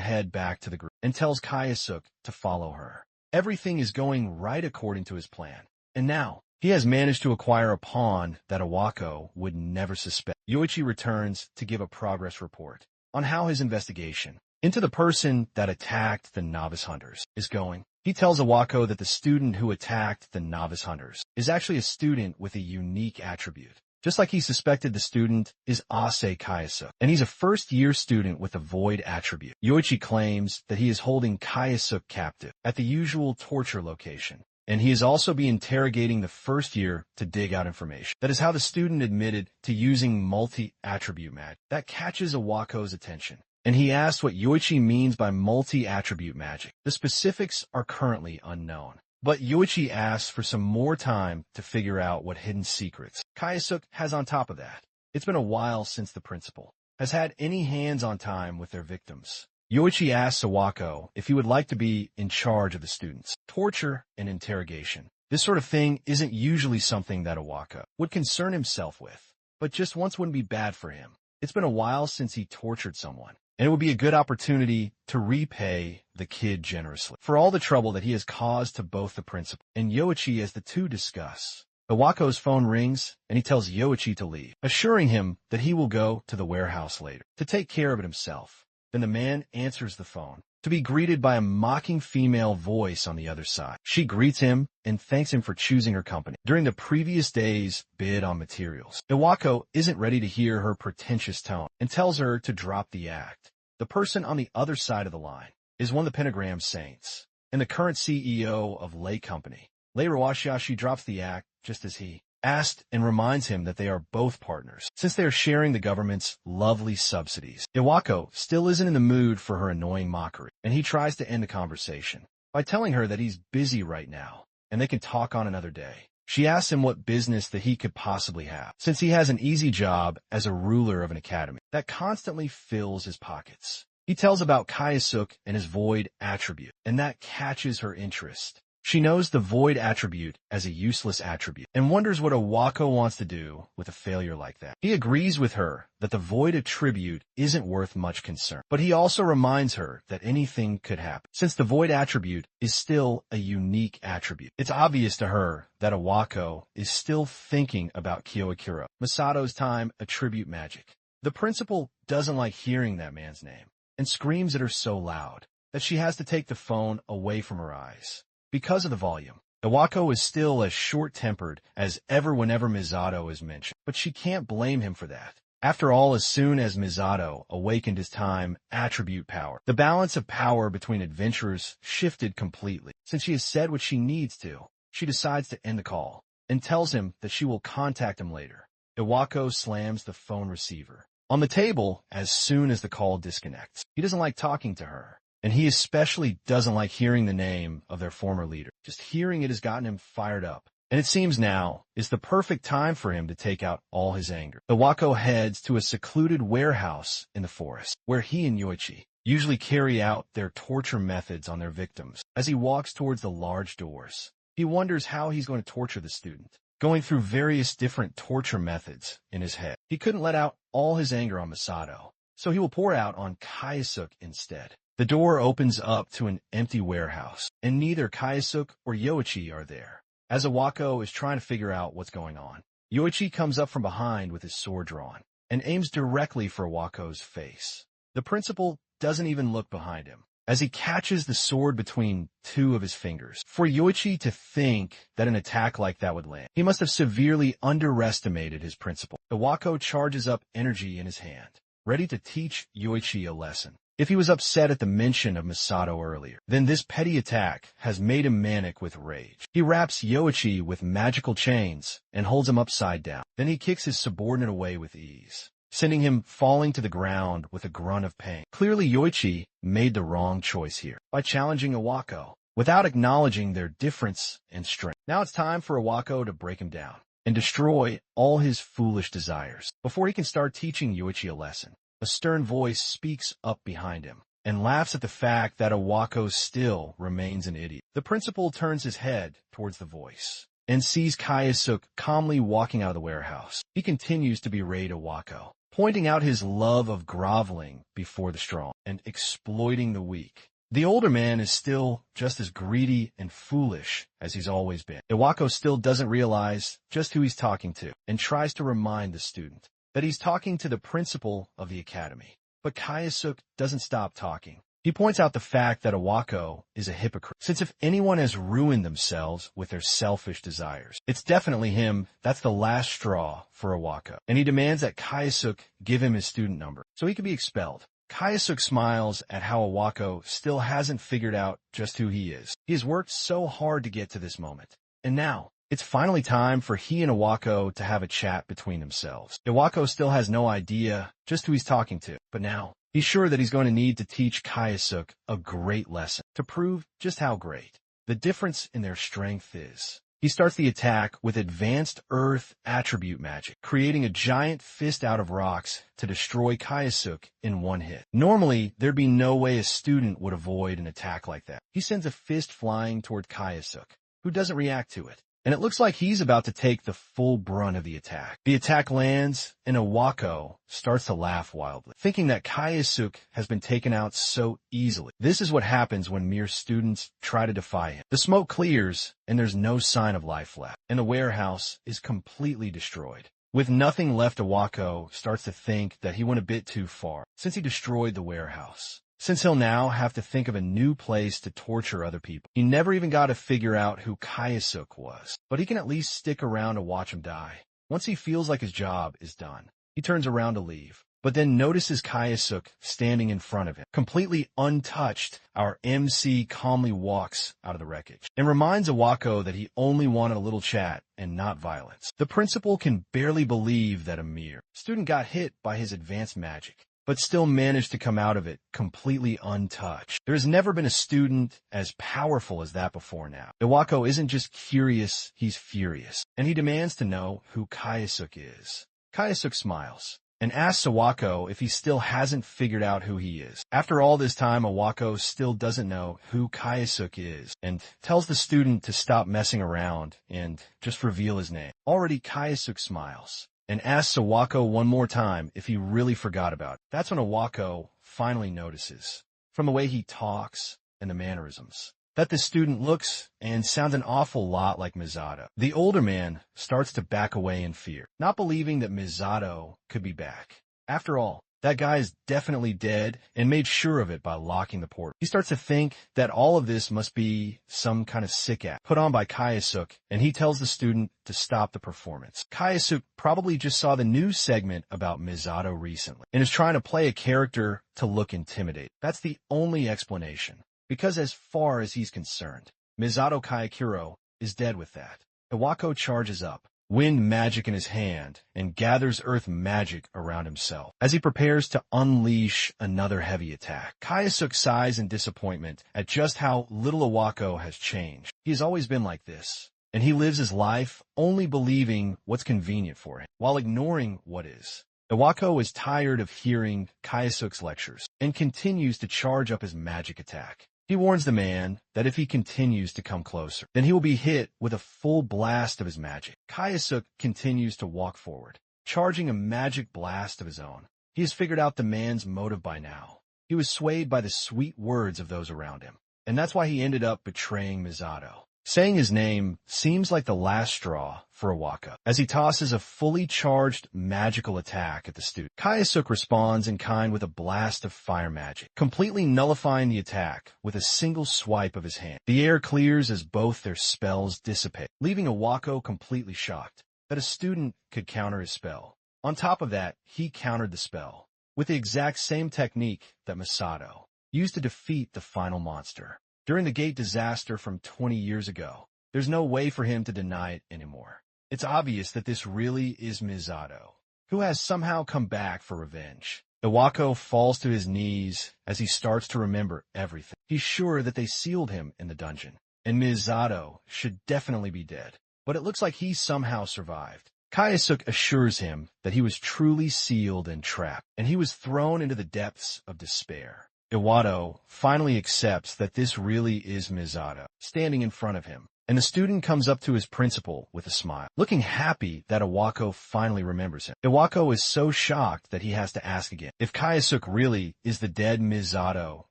head back to the group and tells Kayasuk to follow her. Everything is going right according to his plan, and now he has managed to acquire a pawn that Awako would never suspect. Yoichi returns to give a progress report on how his investigation into the person that attacked the novice hunters is going. He tells Awako that the student who attacked the novice hunters is actually a student with a unique attribute. Just like he suspected, the student is Ase Kayasuk, and he's a first-year student with a void attribute. Yoichi claims that he is holding Kayasuk captive at the usual torture location, and he is also be interrogating the first year to dig out information. That is how the student admitted to using multi-attribute magic. That catches Awako's attention, and he asks what Yoichi means by multi-attribute magic. The specifics are currently unknown, but Yoichi asks for some more time to figure out what hidden secrets Kayasuk has on top of that. It's been a while since the principal has had any hands-on time with their victims. Yoichi asks Awako if he would like to be in charge of the students' torture and interrogation. This sort of thing isn't usually something that Awako would concern himself with, but just once wouldn't be bad for him. It's been a while since he tortured someone, and it would be a good opportunity to repay the kid generously for all the trouble that he has caused to both the principal and Yoichi as the two discuss. Awako's phone rings, and he tells Yoichi to leave, assuring him that he will go to the warehouse later to take care of it himself. Then the man answers the phone, to be greeted by a mocking female voice on the other side. She greets him and thanks him for choosing her company during the previous day's bid on materials. Awako isn't ready to hear her pretentious tone and tells her to drop the act. The person on the other side of the line is one of the Pentagram Saints, and the current CEO of Lei Company. Lei Rawashiashi drops the act just as he asked and reminds him that they are both partners, since they are sharing the government's lovely subsidies. Iwako still isn't in the mood for her annoying mockery, and he tries to end the conversation by telling her that he's busy right now, and they can talk on another day. She asks him what business that he could possibly have, since he has an easy job as a ruler of an academy that constantly fills his pockets. He tells about Kayasuk and his void attribute, and that catches her interest. She knows the void attribute as a useless attribute and wonders what Awako wants to do with a failure like that. He agrees with her that the void attribute isn't worth much concern, but he also reminds her that anything could happen, since the void attribute is still a unique attribute. It's obvious to her that Awako is still thinking about Kyoakuro, Masato's time attribute magic. The principal doesn't like hearing that man's name and screams at her so loud that she has to take the phone away from her eyes. Because of the volume, Awako is still as short-tempered as ever whenever Misato is mentioned, but she can't blame him for that. After all, as soon as Misato awakened his time attribute power, the balance of power between adventurers shifted completely. Since she has said what she needs to, she decides to end the call and tells him that she will contact him later. Awako slams the phone receiver on the table as soon as the call disconnects. He doesn't like talking to her, and he especially doesn't like hearing the name of their former leader. Just hearing it has gotten him fired up, and it seems now is the perfect time for him to take out all his anger. Awako heads to a secluded warehouse in the forest, where he and Yoichi usually carry out their torture methods on their victims. As he walks towards the large doors, he wonders how he's going to torture the student, going through various different torture methods in his head. He couldn't let out all his anger on Masato, so he will pour out on Kayasuk instead. The door opens up to an empty warehouse, and neither Kayasuk or Yoichi are there. As Awako is trying to figure out what's going on, Yoichi comes up from behind with his sword drawn and aims directly for Awako's face. The principal doesn't even look behind him, as he catches the sword between two of his fingers. For Yoichi to think that an attack like that would land, he must have severely underestimated his principal. Awako charges up energy in his hand, ready to teach Yoichi a lesson. If he was upset at the mention of Masato earlier, then this petty attack has made him manic with rage. He wraps Yoichi with magical chains and holds him upside down. Then he kicks his subordinate away with ease, sending him falling to the ground with a grunt of pain. Clearly, Yoichi made the wrong choice here by challenging Awako. without acknowledging their difference and strength. Now it's time for Iwako to break him down and destroy all his foolish desires. Before he can start teaching Yuichi a lesson, a stern voice speaks up behind him and laughs at the fact that Iwako still remains an idiot. The principal turns his head towards the voice and sees Kayasuk calmly walking out of the warehouse. He continues to berate Iwako, pointing out his love of groveling before the strong and exploiting the weak. The older man is still just as greedy and foolish as he's always been. Iwako still doesn't realize just who he's talking to and tries to remind the student that he's talking to the principal of the academy. But Kayasuk doesn't stop talking. He points out the fact that Iwako is a hypocrite, since if anyone has ruined themselves with their selfish desires, it's definitely him. That's the last straw for Iwako, and he demands that Kayasuk give him his student number so he can be expelled. Kayasuk smiles at how Iwako still hasn't figured out just who he is. He has worked so hard to get to this moment, and now it's finally time for he and Iwako to have a chat between themselves. Iwako still has no idea just who he's talking to, but now he's sure that he's going to need to teach Kayasuk a great lesson to prove just how great the difference in their strength is. He starts the attack with advanced earth attribute magic, creating a giant fist out of rocks to destroy Kayasuk in one hit. Normally, there'd be no way a student would avoid an attack like that. He sends a fist flying toward Kayasuk, who doesn't react to it, and it looks like he's about to take the full brunt of the attack. The attack lands, and Iwako starts to laugh wildly, thinking that Kayasuk has been taken out so easily. This is what happens when mere students try to defy him. The smoke clears, and there's no sign of life left, and the warehouse is completely destroyed. With nothing left, Iwako starts to think that he went a bit too far, since he destroyed the warehouse. Since he'll now have to think of a new place to torture other people. He never even got to figure out who Kayasuk was, but he can at least stick around to watch him die. Once he feels like his job is done, he turns around to leave, but then notices Kayasuk standing in front of him. Completely untouched, our MC calmly walks out of the wreckage and reminds Iwako that he only wanted a little chat and not violence. The principal can barely believe that a mere student got hit by his advanced magic, but still managed to come out of it completely untouched. There has never been a student as powerful as that before now. Iwako isn't just curious, he's furious, and he demands to know who Kayasuk is. Kayasuk smiles and asks Iwako if he still hasn't figured out who he is. After all this time, Iwako still doesn't know who Kayasuk is and tells the student to stop messing around and just reveal his name. Already, Kayasuk smiles and asks Iwako one more time if he really forgot about it. That's when Iwako finally notices, from the way he talks and the mannerisms, that the student looks and sounds an awful lot like Misato. The older man starts to back away in fear, not believing that Misato could be back. After all, that guy is definitely dead and made sure of it by locking the portal. He starts to think that all of this must be some kind of sick act put on by Kayasuk, and he tells the student to stop the performance. Kayasuk probably just saw the news segment about Misato recently and is trying to play a character to look intimidating. That's the only explanation, because as far as he's concerned, Misato Kayakuro is dead with that. Iwako charges up, wind magic in his hand, and gathers earth magic around himself as he prepares to unleash another heavy attack. Kayasuk sighs in disappointment at just how little Iwako has changed. He has always been like this, and he lives his life only believing what's convenient for him, while ignoring what is. Iwako is tired of hearing Kayasuk's lectures and continues to charge up his magic attack. He warns the man that if he continues to come closer, then he will be hit with a full blast of his magic. Kayasuk continues to walk forward, charging a magic blast of his own. He has figured out the man's motive by now. He was swayed by the sweet words of those around him, and that's why he ended up betraying Misato. Saying his name seems like the last straw for Iwako, as he tosses a fully charged magical attack at the student. Kayasuk responds in kind with a blast of fire magic, completely nullifying the attack with a single swipe of his hand. The air clears as both their spells dissipate, leaving Iwako completely shocked that a student could counter his spell. On top of that, he countered the spell with the exact same technique that Misato used to defeat the final monster during the gate disaster from 20 years ago. There's no way for him to deny it anymore. It's obvious that this really is Misato, who has somehow come back for revenge. Iwako falls to his knees as he starts to remember everything. He's sure that they sealed him in the dungeon, and Misato should definitely be dead. But it looks like he somehow survived. Kayasuk assures him that he was truly sealed and trapped, and he was thrown into the depths of despair. Iwado finally accepts that this really is Misato, standing in front of him, and the student comes up to his principal with a smile, looking happy that Iwako finally remembers him. Iwako is so shocked that he has to ask again if Kayasuk really is the dead Misato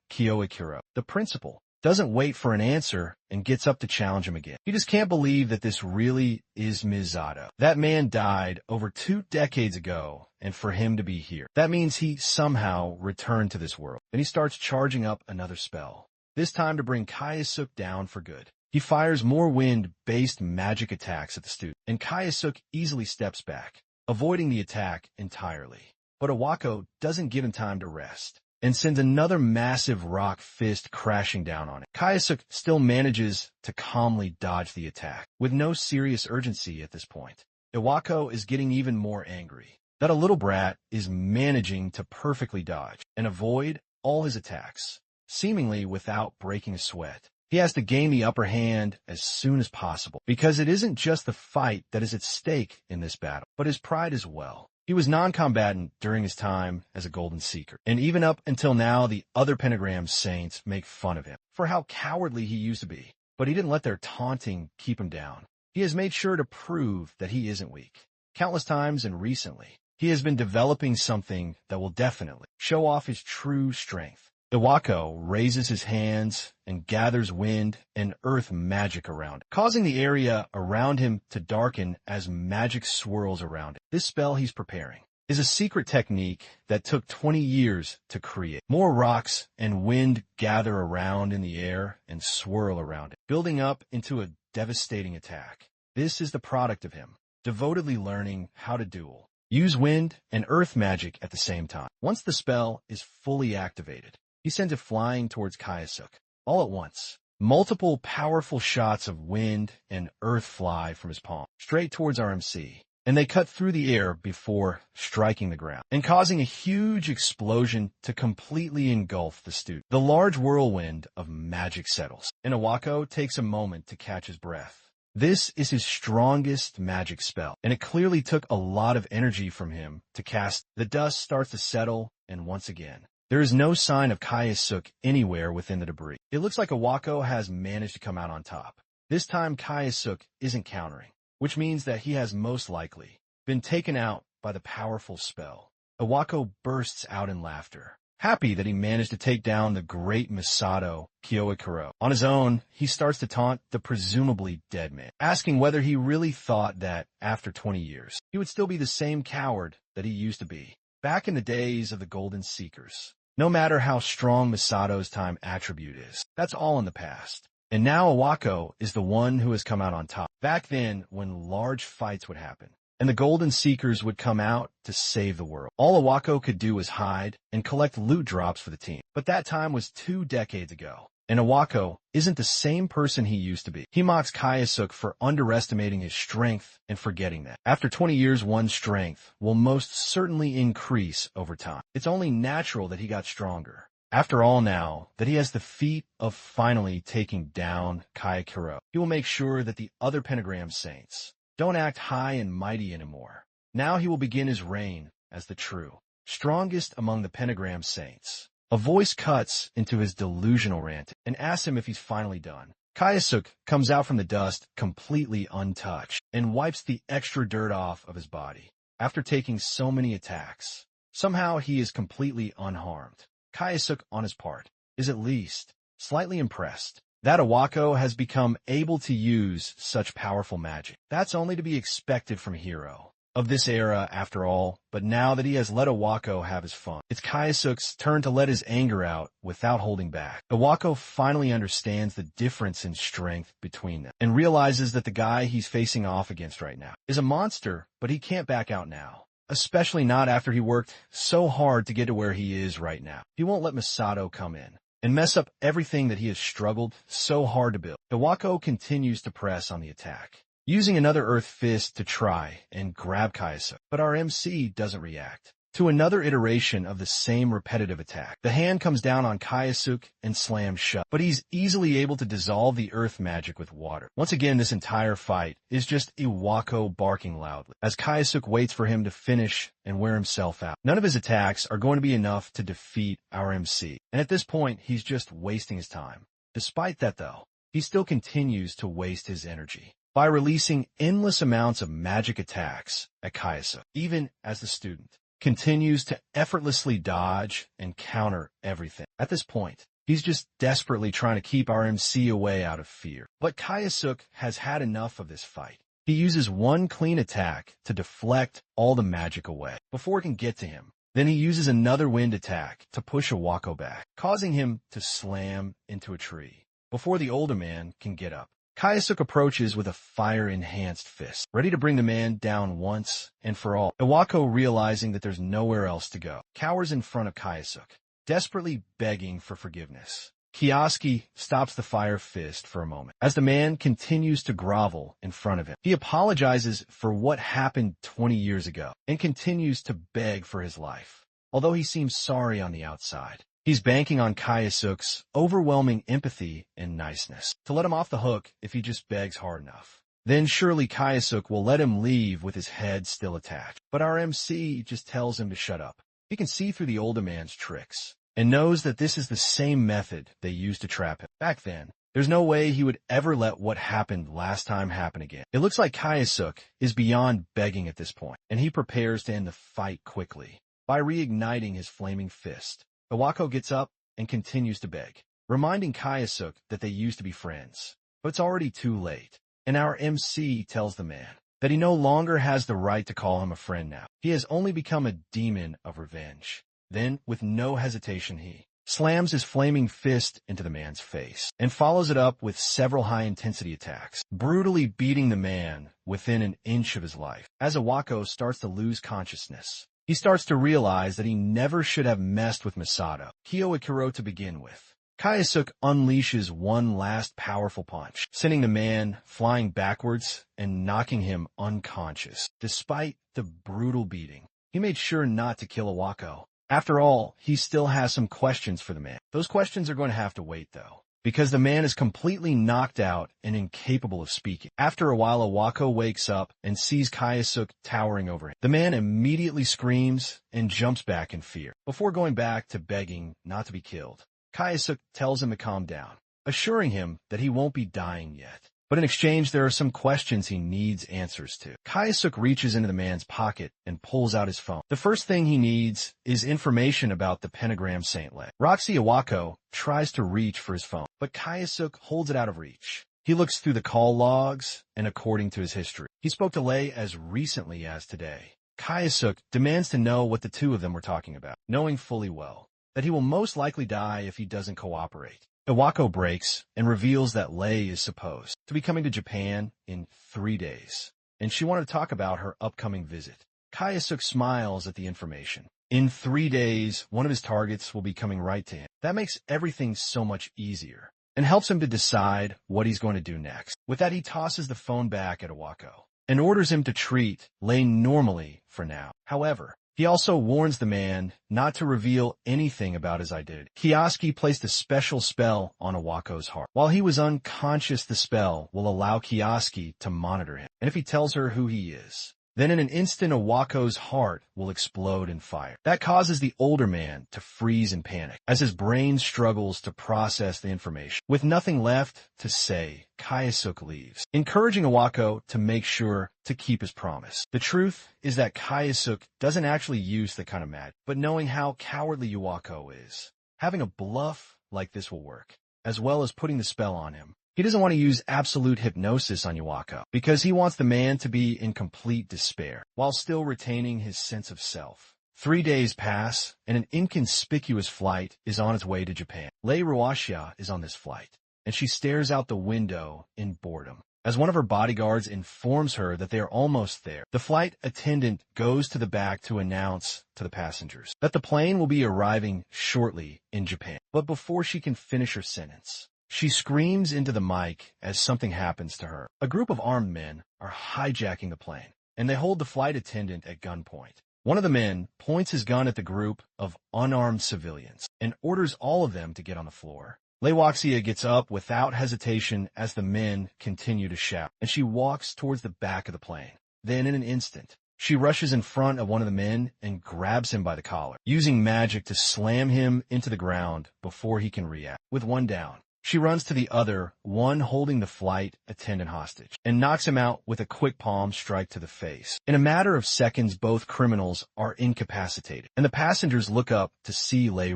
Kyoikuro. The principal doesn't wait for an answer and gets up to challenge him again. He just can't believe that this really is Misato. That man died over 2 decades ago, and for him to be here, that means he somehow returned to this world. Then he starts charging up another spell, this time to bring Kayasuk down for good. He fires more wind-based magic attacks at the student, and Kayasuk easily steps back, avoiding the attack entirely. But Iwako doesn't give him time to rest, and sends another massive rock fist crashing down on it. Kayasuk still manages to calmly dodge the attack, with no serious urgency at this point. Iwako is getting even more angry that a little brat is managing to perfectly dodge and avoid all his attacks, seemingly without breaking a sweat. He has to gain the upper hand as soon as possible, because it isn't just the fight that is at stake in this battle, but his pride as well. He was non-combatant during his time as a Golden Seeker, and even up until now the other Pentagram Saints make fun of him for how cowardly he used to be, but he didn't let their taunting keep him down. He has made sure to prove that he isn't weak. Countless times and recently, he has been developing something that will definitely show off his true strength. Iwako raises his hands and gathers wind and earth magic around it, causing the area around him to darken as magic swirls around it. This spell he's preparing is a secret technique that took 20 years to create. More rocks and wind gather around in the air and swirl around it, building up into a devastating attack. This is the product of him devotedly learning how to duel, use wind and earth magic at the same time. Once the spell is fully activated, he sends it flying towards Kayasuk. All at once, multiple powerful shots of wind and earth fly from his palm, straight towards our MC, and they cut through the air before striking the ground, and causing a huge explosion to completely engulf the student. The large whirlwind of magic settles, and Iwako takes a moment to catch his breath. This is his strongest magic spell, and it clearly took a lot of energy from him to cast. The dust starts to settle, and once again, there is no sign of Kayasuk anywhere within the debris. It looks like Iwako has managed to come out on top. This time Kayasuk isn't countering, which means that he has most likely been taken out by the powerful spell. Iwako bursts out in laughter, happy that he managed to take down the great Misato Kyoikuro. On his own, he starts to taunt the presumably dead man, asking whether he really thought that, after 20 years, he would still be the same coward that he used to be back in the days of the Golden Seekers. No matter how strong Misato's time attribute is, that's all in the past. And now Iwako is the one who has come out on top. Back then, when large fights would happen, and the Golden Seekers would come out to save the world, all Iwako could do was hide and collect loot drops for the team. But that time was 2 decades ago, and Iwako isn't the same person he used to be. He mocks Kayasuk for underestimating his strength and forgetting that. After 20 years, one's strength will most certainly increase over time. It's only natural that he got stronger. After all, now that he has the feat of finally taking down Kyoikuro, he will make sure that the other Pentagram Saints don't act high and mighty anymore. Now he will begin his reign as the true, strongest among the Pentagram Saints. A voice cuts into his delusional rant and asks him if he's finally done. Kayasuk comes out from the dust completely untouched and wipes the extra dirt off of his body. After taking so many attacks, somehow he is completely unharmed. Kayasuk, on his part, is at least slightly impressed that Iwako has become able to use such powerful magic. That's only to be expected from a hero of this era after all, but now that he has let Iwako have his fun, it's Kayasuk's turn to let his anger out without holding back. Iwako finally understands the difference in strength between them and realizes that the guy he's facing off against right now is a monster, but he can't back out now. Especially not after he worked so hard to get to where he is right now. He won't let Misato come in and mess up everything that he has struggled so hard to build. Iwako continues to press on the attack, using another Earth Fist to try and grab Kayasuk, but our MC doesn't react. to another iteration of the same repetitive attack. The hand comes down on Kayasuk and slams shut, but he's easily able to dissolve the earth magic with water. Once again, this entire fight is just Iwako barking loudly, as Kayasuk waits for him to finish and wear himself out. None of his attacks are going to be enough to defeat our MC, and at this point, he's just wasting his time. Despite that, though, he still continues to waste his energy by releasing endless amounts of magic attacks at Kayasuk, even as the student continues to effortlessly dodge and counter everything. At this point, he's just desperately trying to keep our MC away out of fear. But Kayasuk has had enough of this fight. He uses one clean attack to deflect all the magic away before it can get to him. Then he uses another wind attack to push Iwako back, causing him to slam into a tree before the older man can get up. Kayasuk approaches with a fire-enhanced fist, ready to bring the man down once and for all. Iwako, realizing that there's nowhere else to go, cowers in front of Kayasuk, desperately begging for forgiveness. Kioski stops the fire fist for a moment, as the man continues to grovel in front of him. He apologizes for what happened 20 years ago, and continues to beg for his life, although he seems sorry on the outside. He's banking on Kayasuk's overwhelming empathy and niceness to let him off the hook if he just begs hard enough. Then surely Kayasuk will let him leave with his head still attached. But our MC just tells him to shut up. He can see through the older man's tricks and knows that this is the same method they used to trap him. Back then, there's no way he would ever let what happened last time happen again. It looks like Kayasuk is beyond begging at this point, and he prepares to end the fight quickly by reigniting his flaming fist. Iwako gets up and continues to beg, reminding Kayasuk that they used to be friends. But it's already too late, and our MC tells the man that he no longer has the right to call him a friend now. He has only become a demon of revenge. Then, with no hesitation, he slams his flaming fist into the man's face and follows it up with several high-intensity attacks, brutally beating the man within an inch of his life. As Iwako starts to lose consciousness, he starts to realize that he never should have messed with Masato Kyo to begin with. Kayasuk unleashes one last powerful punch, sending the man flying backwards and knocking him unconscious. Despite the brutal beating, he made sure not to kill Iwako. After all, he still has some questions for the man. Those questions are going to have to wait, though, because the man is completely knocked out and incapable of speaking. After a while, Iwako wakes up and sees Kayasuk towering over him. The man immediately screams and jumps back in fear, before going back to begging not to be killed. Kayasuk tells him to calm down, assuring him that he won't be dying yet. But in exchange, there are some questions he needs answers to. Kayasuk reaches into the man's pocket and pulls out his phone. The first thing he needs is information about the pentagram saintlet. Roxy Iwako tries to reach for his phone, but Kayasuk holds it out of reach. He looks through the call logs, and according to his history, he spoke to Lei as recently as today. Kayasuk demands to know what the two of them were talking about, knowing fully well that he will most likely die if he doesn't cooperate. Iwako breaks and reveals that Lei is supposed to be coming to Japan in 3 days, and she wanted to talk about her upcoming visit. Kayasuk smiles at the information. In 3 days, one of his targets will be coming right to him. That makes everything so much easier and helps him to decide what he's going to do next. With that, he tosses the phone back at Iwako and orders him to treat Lei normally for now. However, he also warns the man not to reveal anything about his identity. Kioski placed a special spell on Iwako's heart. While he was unconscious, the spell will allow Kioski to monitor him. And if he tells her who he is, then in an instant Iwako's heart will explode in fire. That causes the older man to freeze in panic as his brain struggles to process the information. With nothing left to say, Kayasuk leaves, encouraging Iwako to make sure to keep his promise. The truth is that Kayasuk doesn't actually use the kind of magic, but knowing how cowardly Iwako is, having a bluff like this will work, as well as putting the spell on him. He doesn't want to use absolute hypnosis on Iwako, because he wants the man to be in complete despair, while still retaining his sense of self. 3 days pass, and an inconspicuous flight is on its way to Japan. Lei Ruashia is on this flight, and she stares out the window in boredom, as one of her bodyguards informs her that they are almost there. The flight attendant goes to the back to announce to the passengers that the plane will be arriving shortly in Japan. But before she can finish her sentence, she screams into the mic as something happens to her. A group of armed men are hijacking the plane, and they hold the flight attendant at gunpoint. One of the men points his gun at the group of unarmed civilians and orders all of them to get on the floor. Lei gets up without hesitation as the men continue to shout, and she walks towards the back of the plane. Then in an instant, she rushes in front of one of the men and grabs him by the collar, using magic to slam him into the ground before he can react. With one down, she runs to the other, one holding the flight attendant hostage, and knocks him out with a quick palm strike to the face. In a matter of seconds, both criminals are incapacitated, and the passengers look up to see Lei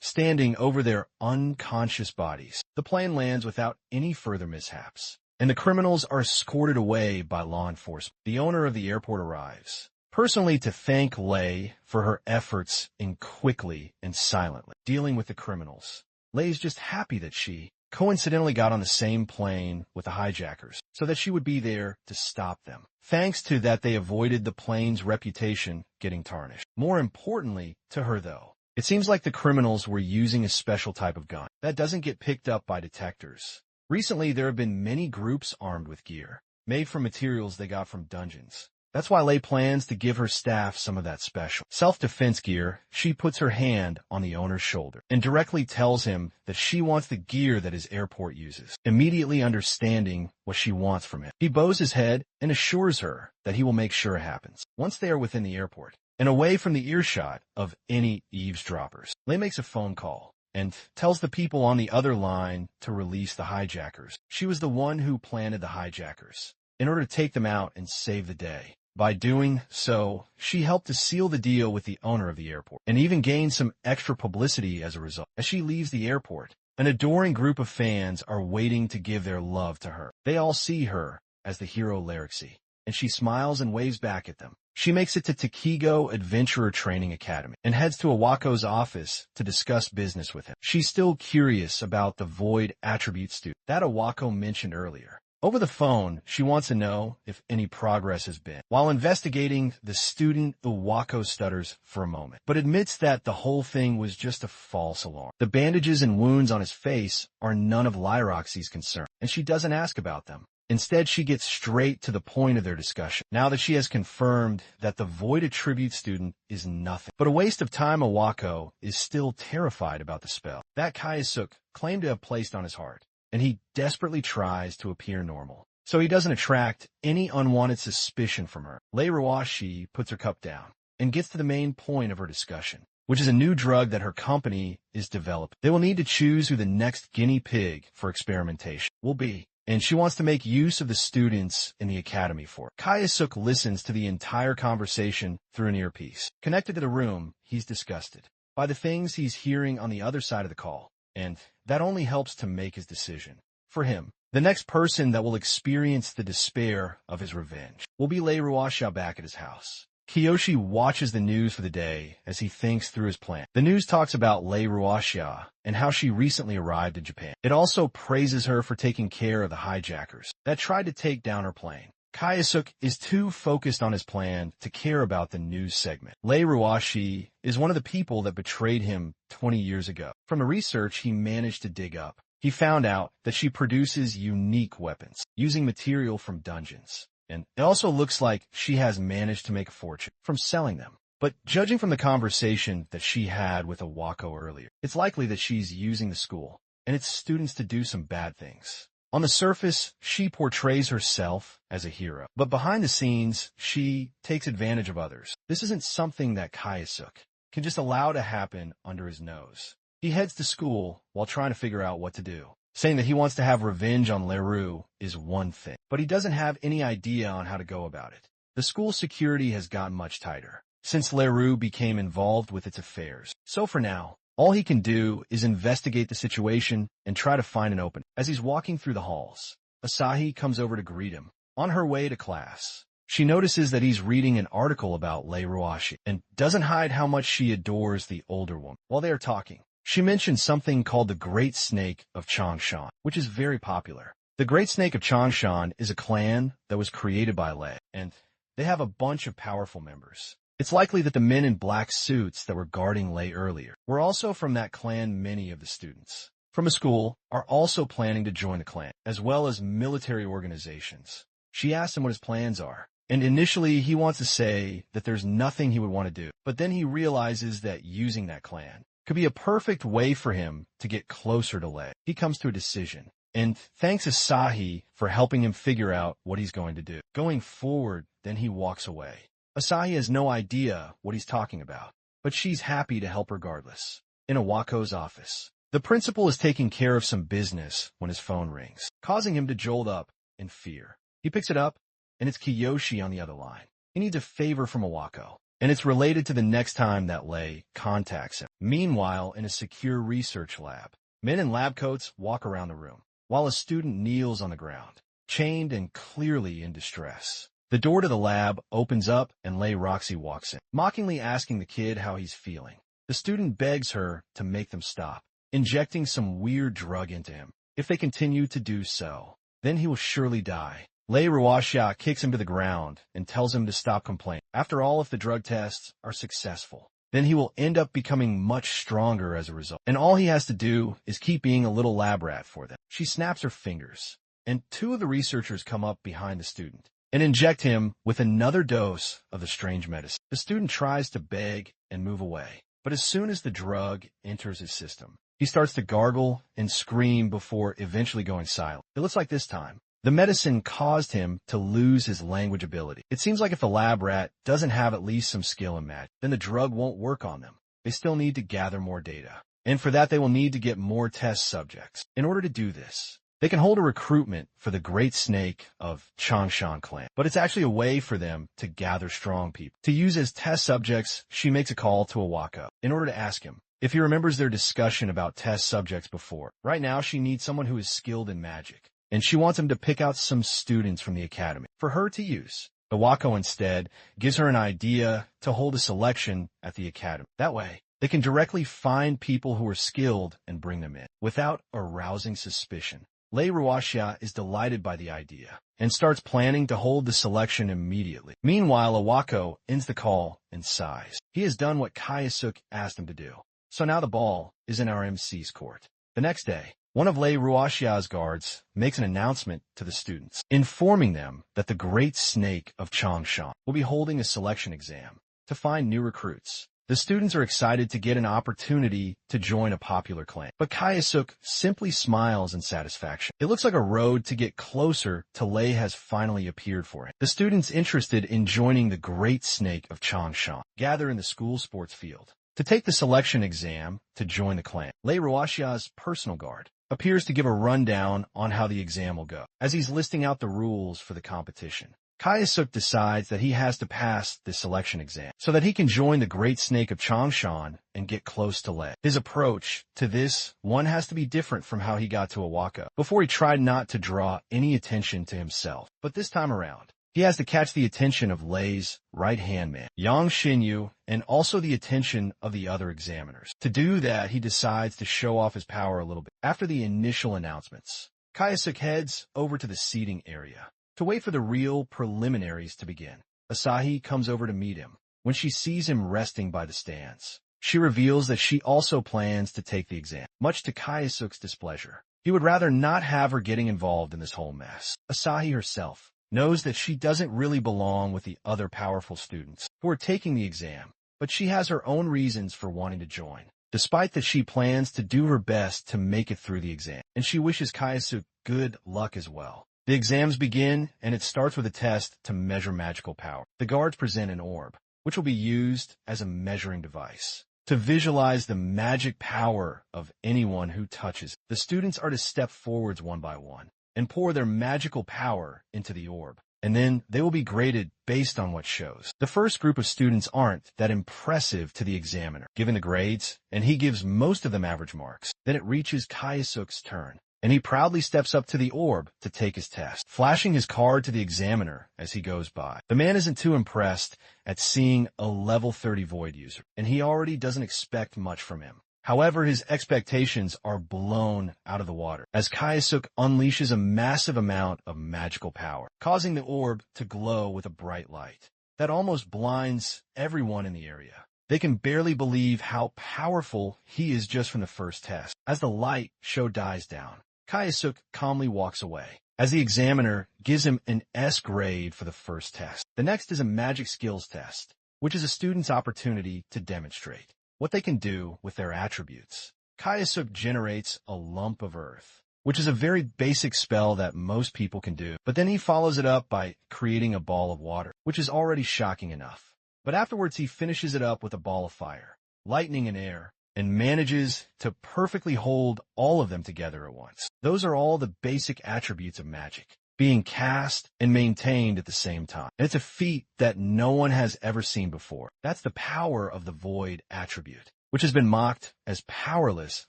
standing over their unconscious bodies. The plane lands without any further mishaps, and the criminals are escorted away by law enforcement. The owner of the airport arrives, personally to thank Lei for her efforts in quickly and silently dealing with the criminals. Lei's just happy that she coincidentally got on the same plane with the hijackers so that she would be there to stop them. Thanks to that, they avoided the plane's reputation getting tarnished. More importantly to her, though, it seems like the criminals were using a special type of gun that doesn't get picked up by detectors. Recently, there have been many groups armed with gear made from materials they got from dungeons. That's why Lei plans to give her staff some of that special self-defense gear. She puts her hand on the owner's shoulder and directly tells him that she wants the gear that his airport uses, immediately understanding what she wants from him. He bows his head and assures her that he will make sure it happens. Once they are within the airport and away from the earshot of any eavesdroppers, Lei makes a phone call and tells the people on the other line to release the hijackers. She was the one who planted the hijackers in order to take them out and save the day. By doing so, she helped to seal the deal with the owner of the airport and even gained some extra publicity as a result. As she leaves the airport, an adoring group of fans are waiting to give their love to her. They all see her as the hero Leixi, and she smiles and waves back at them. She makes it to Takigo Adventurer Training Academy and heads to Awako's office to discuss business with him. She's still curious about the Void Attribute student that Awako mentioned earlier. Over the phone, she wants to know if any progress has been. While investigating, the student Iwako stutters for a moment, but admits that the whole thing was just a false alarm. The bandages and wounds on his face are none of Leix's concern, and she doesn't ask about them. Instead, she gets straight to the point of their discussion, now that she has confirmed that the Void Attribute student is nothing but a waste of time. Iwako is still terrified about the spell that Kaisuk claimed to have placed on his heart, and he desperately tries to appear normal, so he doesn't attract any unwanted suspicion from her. Lei Ruashi puts her cup down and gets to the main point of her discussion, which is a new drug that her company is developing. They will need to choose who the next guinea pig for experimentation will be, and she wants to make use of the students in the academy for it. Kaisuk listens to the entire conversation through an earpiece. Connected to the room, he's disgusted by the things he's hearing on the other side of the call, and that only helps to make his decision. For him, the next person that will experience the despair of his revenge will be Lei Ruasha back at his house. Kiyoshi watches the news for the day as he thinks through his plan. The news talks about Lei Ruasha and how she recently arrived in Japan. It also praises her for taking care of the hijackers that tried to take down her plane. Kaisuk is too focused on his plan to care about the news segment. Lei Ruashi is one of the people that betrayed him 20 years ago. From the research he managed to dig up, he found out that she produces unique weapons using material from dungeons. And it also looks like she has managed to make a fortune from selling them. But judging from the conversation that she had with Awako earlier, it's likely that she's using the school and its students to do some bad things. On the surface, she portrays herself as a hero, but behind the scenes, she takes advantage of others. This isn't something that Kaisuk can just allow to happen under his nose. He heads to school while trying to figure out what to do. Saying that he wants to have revenge on Leroux is one thing, but he doesn't have any idea on how to go about it. The school security has gotten much tighter since Leroux became involved with its affairs. So for now, all he can do is investigate the situation and try to find an opening. As he's walking through the halls, Asahi comes over to greet him. On her way to class, she notices that he's reading an article about Lei Ruashi and doesn't hide how much she adores the older woman. While they are talking, she mentions something called the Great Snake of Changshan, which is very popular. The Great Snake of Changshan is a clan that was created by Lei, and they have a bunch of powerful members. It's likely that the men in black suits that were guarding Lei earlier were also from that clan. Many of the students from a school are also planning to join the clan, as well as military organizations. She asks him what his plans are, And initially, he wants to say that there's nothing he would want to do, but then he realizes that using that clan could be a perfect way for him to get closer to Lei. He comes to a decision and thanks Asahi for helping him figure out what he's going to do. Going forward, then he walks away. Asahi has no idea what he's talking about, but she's happy to help regardless. In Awako's office, the principal is taking care of some business when his phone rings, causing him to jolt up in fear. He picks it up, and it's Kiyoshi on the other line. He needs a favor from Awako, and it's related to the next time that Lei contacts him. Meanwhile, in a secure research lab, men in lab coats walk around the room, while a student kneels on the ground, chained and clearly in distress. The door to the lab opens up, and Lei Roxy walks in, mockingly asking the kid how he's feeling. The student begs her to make them stop, injecting some weird drug into him. If they continue to do so, then he will surely die. Lei Ruashia kicks him to the ground and tells him to stop complaining. After all, if the drug tests are successful, then he will end up becoming much stronger as a result. And all he has to do is keep being a little lab rat for them. She snaps her fingers, and two of the researchers come up behind the student and inject him with another dose of the strange medicine. The student tries to beg and move away, but as soon as the drug enters his system, he starts to gargle and scream before eventually going silent. It looks like this time the medicine caused him to lose his language ability. It seems like if the lab rat doesn't have at least some skill in magic, then the drug won't work on them. They still need to gather more data, and for that they will need to get more test subjects. In order to do this, they can hold a recruitment for the Great Snake of Changshan clan, but it's actually a way for them to gather strong people. To use as test subjects, she makes a call to Awako in order to ask him if he remembers their discussion about test subjects before. Right now, she needs someone who is skilled in magic, and she wants him to pick out some students from the academy for her to use. Awako instead gives her an idea to hold a selection at the academy. That way, they can directly find people who are skilled and bring them in, without arousing suspicion. Lei Ruashia is delighted by the idea and starts planning to hold the selection immediately. Meanwhile, Awako ends the call and sighs. He has done what Kayasuk asked him to do, so now the ball is in our MC's court. The next day, one of Lei Ruashia's guards makes an announcement to the students, informing them that the Great Snake of Changshan will be holding a selection exam to find new recruits. The students are excited to get an opportunity to join a popular clan, but Kayasuk simply smiles in satisfaction. It looks like a road to get closer to Lei has finally appeared for him. The students interested in joining the Great Snake of Changshan gather in the school sports field to take the selection exam to join the clan. Lei Ruashia's personal guard appears to give a rundown on how the exam will go. As he's listing out the rules for the competition, Kayasuk decides that he has to pass the selection exam so that he can join the Great Snake of Changshan and get close to Lei. His approach to this one has to be different from how he got to Awako. Before, he tried not to draw any attention to himself, but this time around, he has to catch the attention of Lei's right-hand man, Yang Xinyu, and also the attention of the other examiners. To do that, he decides to show off his power a little bit. After the initial announcements, Kayasuk heads over to the seating area to wait for the real preliminaries to begin. Asahi comes over to meet him. When she sees him resting by the stands, she reveals that she also plans to take the exam, much to Kayasuk's displeasure. He would rather not have her getting involved in this whole mess. Asahi herself knows that she doesn't really belong with the other powerful students who are taking the exam, but she has her own reasons for wanting to join, despite that she plans to do her best to make it through the exam, and she wishes Kayasuk good luck as well. The exams begin, and it starts with a test to measure magical power. The guards present an orb, which will be used as a measuring device to visualize the magic power of anyone who touches it. The students are to step forwards one by one and pour their magical power into the orb, and then they will be graded based on what shows. The first group of students aren't that impressive to the examiner, given the grades, and he gives most of them average marks. Then it reaches Kayasuk's turn, and he proudly steps up to the orb to take his test, flashing his card to the examiner as he goes by. The man isn't too impressed at seeing a level 30 void user, and he already doesn't expect much from him. However, his expectations are blown out of the water as Kayasuk unleashes a massive amount of magical power, causing the orb to glow with a bright light that almost blinds everyone in the area. They can barely believe how powerful he is just from the first test. As the light show dies down, Kayasuk calmly walks away, as the examiner gives him an S grade for the first test. The next is a magic skills test, which is a student's opportunity to demonstrate what they can do with their attributes. Kayasuk generates a lump of earth, which is a very basic spell that most people can do, but then he follows it up by creating a ball of water, which is already shocking enough. But afterwards he finishes it up with a ball of fire, lightning and air, and manages to perfectly hold all of them together at once. Those are all the basic attributes of magic, being cast and maintained at the same time. And it's a feat that no one has ever seen before. That's the power of the void attribute, which has been mocked as powerless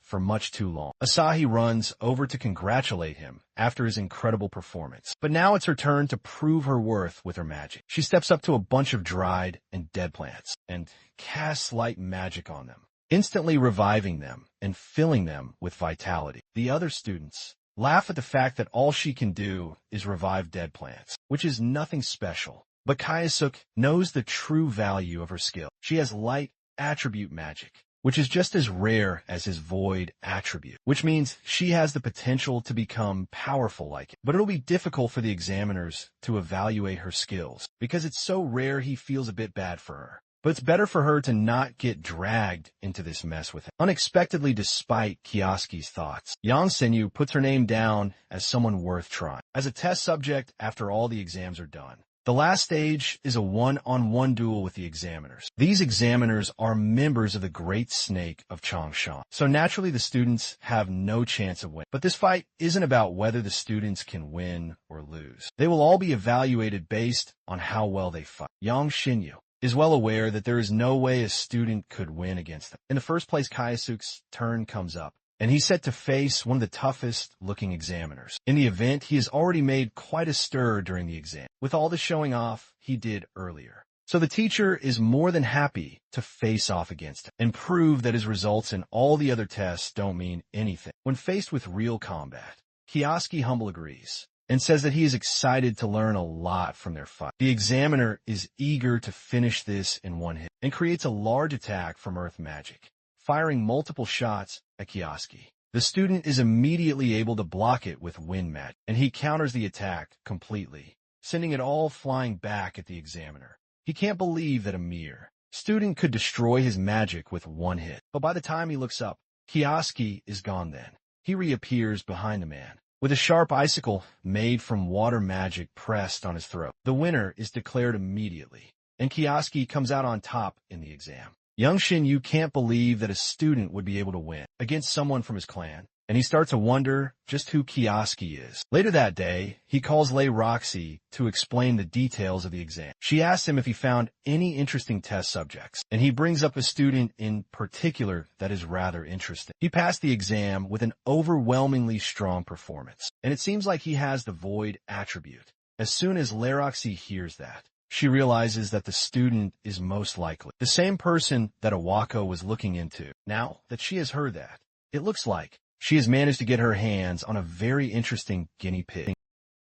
for much too long. Asahi runs over to congratulate him after his incredible performance. But now it's her turn to prove her worth with her magic. She steps up to a bunch of dried and dead plants and casts light magic on them, instantly reviving them and filling them with vitality. The other students laugh at the fact that all she can do is revive dead plants, which is nothing special. But Kayasuk knows the true value of her skill. She has light attribute magic, which is just as rare as his void attribute, which means she has the potential to become powerful like it. But it'll be difficult for the examiners to evaluate her skills, because it's so rare he feels a bit bad for her. But it's better for her to not get dragged into this mess with him. Unexpectedly, despite Kiyoski's thoughts, Yang Senyu puts her name down as someone worth trying, as a test subject after all the exams are done. The last stage is a one-on-one duel with the examiners. These examiners are members of the Great Snake of Changshan, so naturally the students have no chance of winning. But this fight isn't about whether the students can win or lose. They will all be evaluated based on how well they fight. Yang Shinyu is well aware that there is no way a student could win against them. In the first place, Kayasuk's turn comes up, and he's set to face one of the toughest-looking examiners. In the event, he has already made quite a stir during the exam, with all the showing off he did earlier. So the teacher is more than happy to face off against him and prove that his results in all the other tests don't mean anything. When faced with real combat, Kiyoski humbly agrees and says that he is excited to learn a lot from their fight. The examiner is eager to finish this in one hit and creates a large attack from earth magic, firing multiple shots at Kiyoski. The student is immediately able to block it with wind magic, and he counters the attack completely, sending it all flying back at the examiner. He can't believe that a mere student could destroy his magic with one hit. But by the time he looks up, Kiyoski is gone then. He reappears behind the man, with a sharp icicle made from water magic pressed on his throat. The winner is declared immediately, and Kiyoski comes out on top in the exam. Young Shinyu can't believe that a student would be able to win against someone from his clan, and he starts to wonder just who Kiyoski is. Later that day, he calls Lei Roxy to explain the details of the exam. She asks him if he found any interesting test subjects, and he brings up a student in particular that is rather interesting. He passed the exam with an overwhelmingly strong performance, and it seems like he has the void attribute. As soon as Lei Roxy hears that, she realizes that the student is most likely the same person that Awako was looking into. Now that she has heard that, it looks like she has managed to get her hands on a very interesting guinea pig.